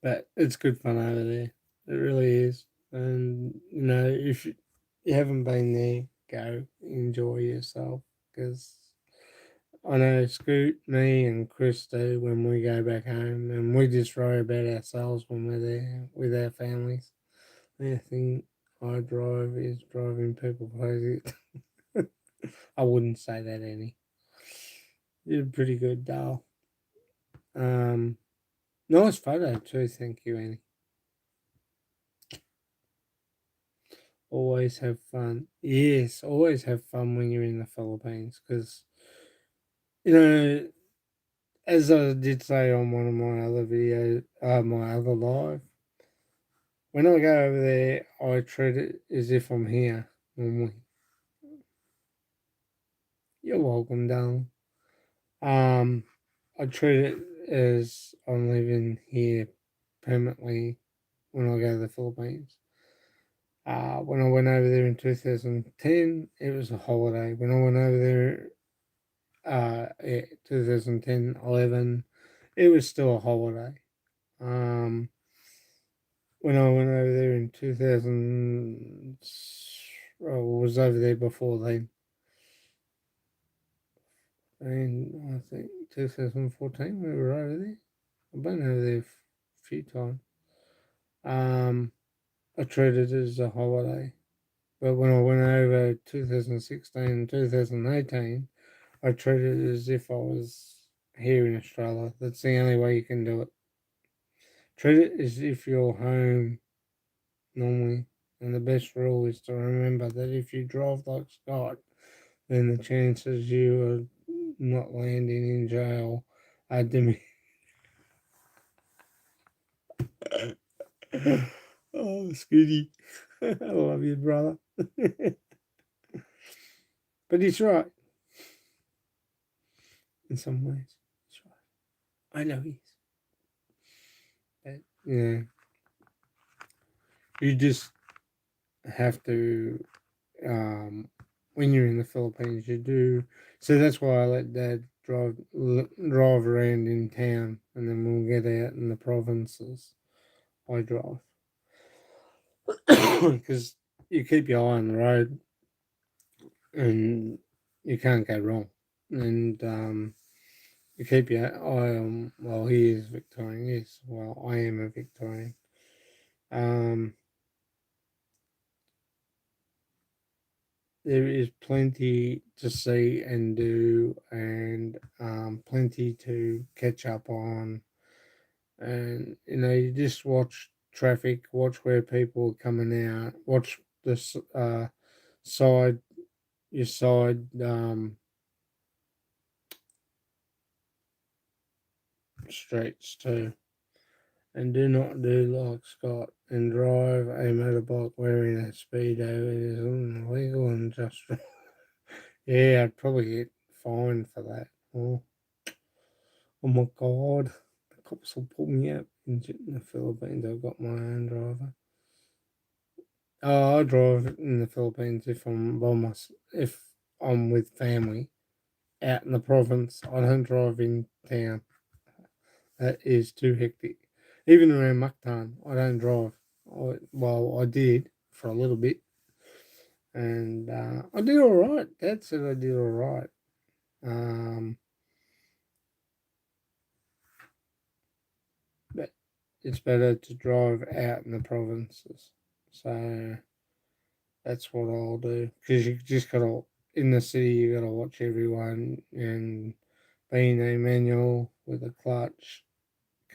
but it's good fun over there. It really is. And if you haven't been there, go enjoy yourself because I know Scoot, me, and Chris do when we go back home, and we just worry about ourselves when we're there with our families. The thing I drive is driving people crazy. I wouldn't say that, Annie. You're pretty good, doll. Um, nice photo too. Thank you, Annie. Always have fun. Yes, always have fun when you're in the Philippines because you know, as I did say on one of my other videos, my other live. When I go over there, I treat it as if I'm here normally. You're welcome, darling. Um, I treat it as I'm living here permanently when I go to the Philippines. When I went over there in 2010, it was a holiday. When I went over there, 2010, 11, it was still a holiday. Um, when I went over there in 2000, I was over there before then. And I think 2014 we were over there. I've been over there a few times. Um, I treated it as a holiday. But when I went over 2016 and 2018, I treated it as if I was here in Australia. That's the only way you can do it. Treat it as if you're home normally. And the best rule is to remember that if you drive like Scott, then the chances you are not landing in jail are diminished. Oh, Scooty. I love you, brother. But he's right in some ways. He's right. I know he is. But, yeah. You just have to, when you're in the Philippines, you do. So that's why I let Dad drive around in town, and then we'll get out in the provinces. I drive. Because you keep your eye on the road and you can't go wrong. And you keep your eye on, well, he is Victorian, yes. Well, I am a Victorian. Um, there is plenty to see and do, and plenty to catch up on. And you just watch traffic, watch where people are coming out, watch the side, your side streets too. And do not do like Scott and drive a motorbike wearing a speedo. It is illegal and just. Yeah, I'd probably get fined for that. Oh my god, the cops will pull me up in the Philippines. I've got my own driver. Oh, I drive in the Philippines if I'm with family out in the province. I don't drive in town. That is too hectic. Even around Mactan, I don't drive. I did for a little bit, and I did all right. Dad said I did all right. Um, but it's better to drive out in the provinces. So that's what I'll do. Because you just gotta, in the city, you gotta watch everyone, and being a manual with a clutch I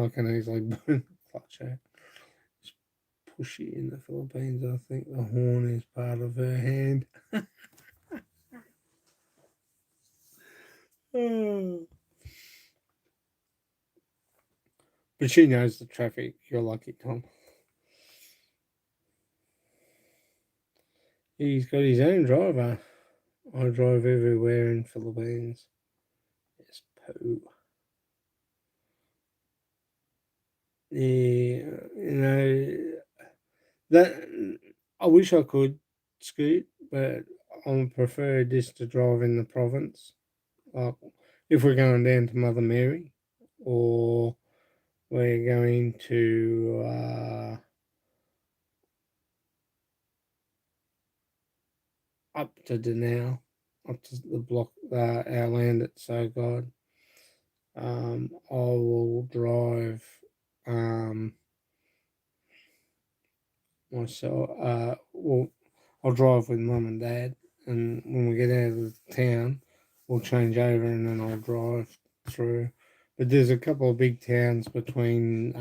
can easily burn the clutch out. It's pushy in the Philippines. I think the horn is part of her hand. Oh. But she knows the traffic. You're lucky, Tom. He's got his own driver. I drive everywhere in Philippines. Yes, poo. Yeah, that I wish I could scoot, but I prefer just to drive in the province. Like if we're going down to Mother Mary, or we're going to up to Danao, up to the block, our land at So God. I will drive myself. Well, I'll drive with mum and dad, and when we get out of the town, we'll change over, and then I'll drive through. But there's a couple of big towns between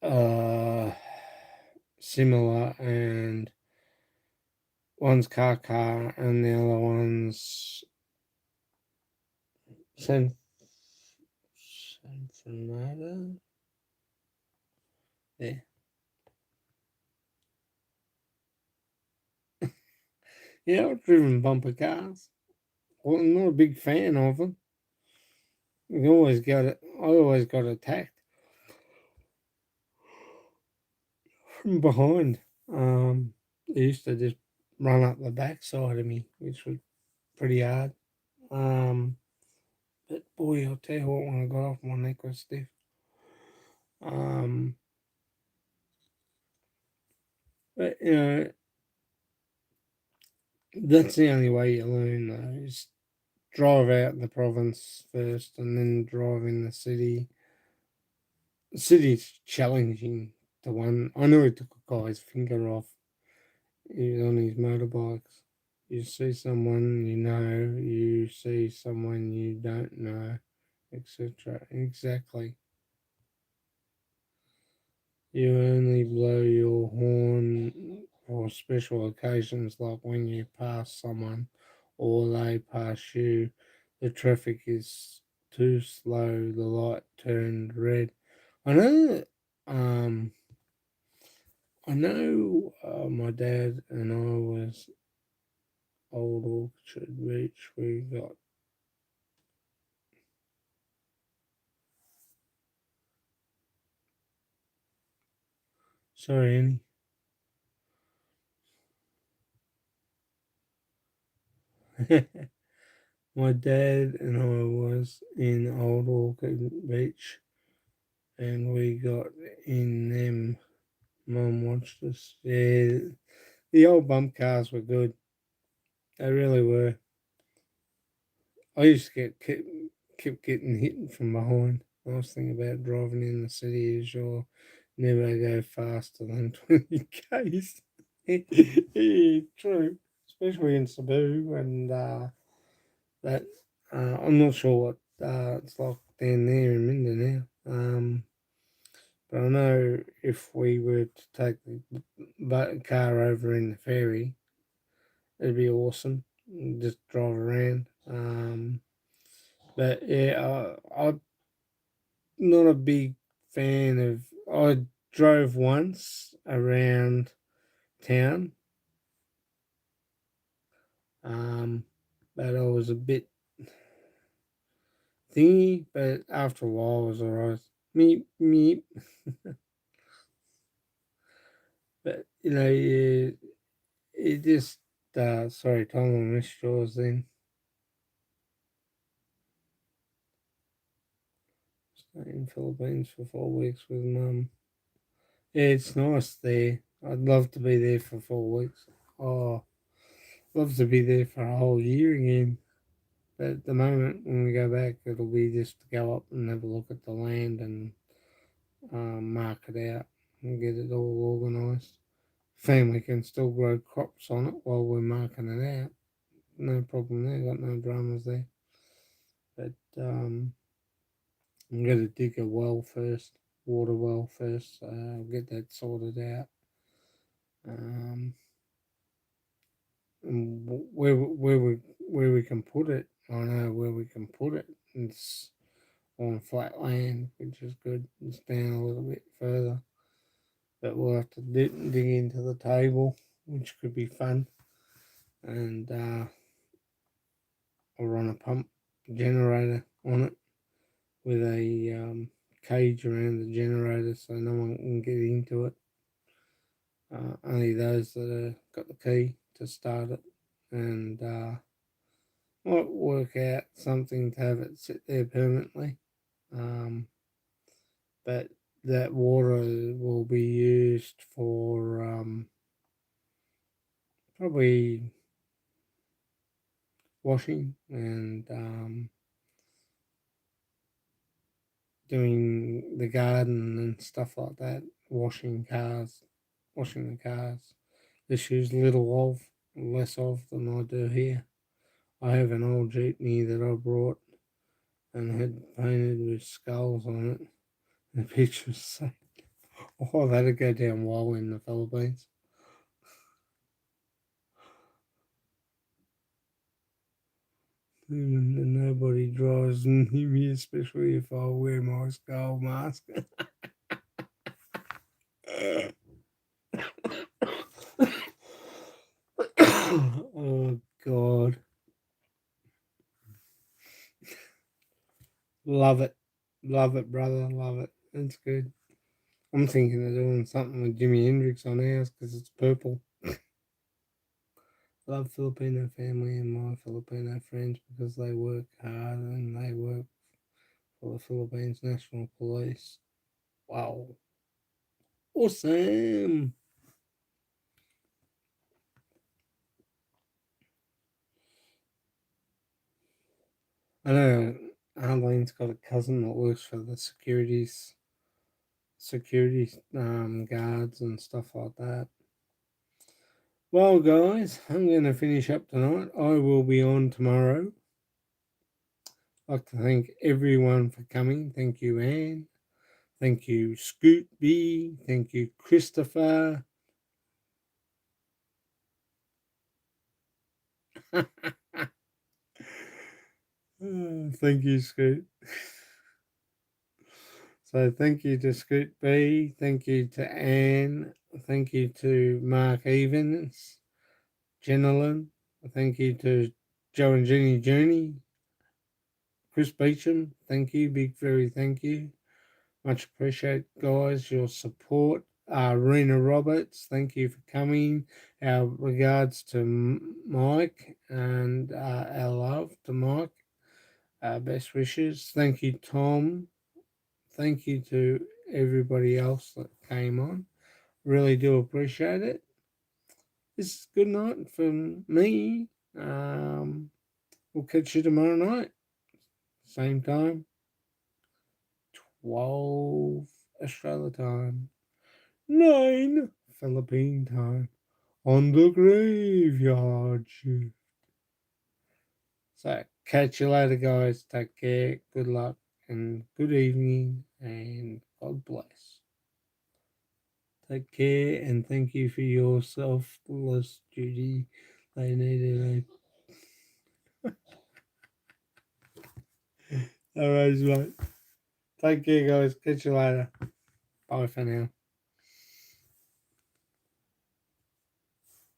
uh, similar, and one's car, and the other one's San San Fernando. Yeah, yeah, I've driven bumper cars. Well, I'm not a big fan of them. You always got it. I always got attacked from behind. They used to just run up the backside of me, which was pretty hard. Um, but boy, I'll tell you what, when I got off, my neck was stiff. Um, but that's the only way you learn, though, is drive out in the province first, and then drive in the city. The city's challenging to one. I know he took a guy's finger off. He was on his motorbikes. You see someone you know, you see someone you don't know, etc. Exactly. You only blow your horn or or special occasions like when you pass someone or they pass you, the traffic is too slow, the light turned red. I know um my dad and I was Old Orchard Beach. We got sorry, Annie. My dad and I was in Old Orchard Beach, and we got in them. Mum watched us. Yeah, the old bump cars were good. They really were. I used to kept getting hit from behind. The nice thing about driving in the city is you'll never go faster than 20 k's. Yeah, true, especially in Cebu and that. I'm not sure what it's like down there in Mindanao. But I know if we were to take the car over in the ferry, it'd be awesome. Just drive around. But yeah, I'm not a big fan of. I drove once around town, um, but I was a bit thingy. But after a while, I was alright. Meep meep. But it just. Sorry, Tom, I missed yours then. In Philippines for 4 weeks with mum. Yeah, it's nice there. I'd love to be there for 4 weeks. Oh, love to be there for a whole year again. But at the moment, when we go back, it'll be just to go up and have a look at the land and mark it out and get it all organised. Family can still grow crops on it while we're marking it out. No problem there. Got no dramas there. But I'm going to dig a well first, water well first. So I'll get that sorted out. Um, and where we can put it, I know where we can put it. It's on flat land, which is good. It's down a little bit further, but we'll have to dig into the table, which could be fun. And I'll run a pump generator on it with a cage around the generator so no one can get into it. Only those that have got the key to start it, and might work out something to have it sit there permanently. Um, but that water will be used for probably washing and doing the garden and stuff like that. Washing the cars. This use little of, less of than I do here. I have an old jeepney that I brought and had painted with skulls on it. The pictures say, "Oh, that'd go down well in the Philippines." And nobody drives near me, especially if I wear my skull mask. Oh God, love it, brother, love it. It's good. I'm thinking of doing something with Jimi Hendrix on ours because it's purple. Love Filipino family and my Filipino friends because they work hard and they work for the Philippines National Police. Wow, awesome! I know Arlene's got a cousin that works for the security guards and stuff like that. Well, guys, I'm going to finish up tonight. I will be on tomorrow. I'd like to thank everyone for coming. Thank you, Anne. Thank you, Scoot B. Thank you, Christopher. Thank you, Scoot. So thank you to Scoot B. Thank you to Anne. Thank you to Mark Evans, Jenilyn. Thank you to Joe and Jenny Journey. Chris Beecham. Thank you. Big very thank you. Much appreciate, guys, your support. Rena Roberts, thank you for coming. Our regards to Mike and our love to Mike. Best wishes. Thank you, Tom. Thank you to everybody else that came on. Really do appreciate it. This is good night from me. We'll catch you tomorrow night. Same time. 12 Australia time. 9 Philippine time. On the graveyard shift. So, catch you later, guys. Take care. Good luck and good evening. And God bless. Take care and thank you for your selfless duty. They needed a. Alright, mate. Take care, guys. Catch you later. Bye for now.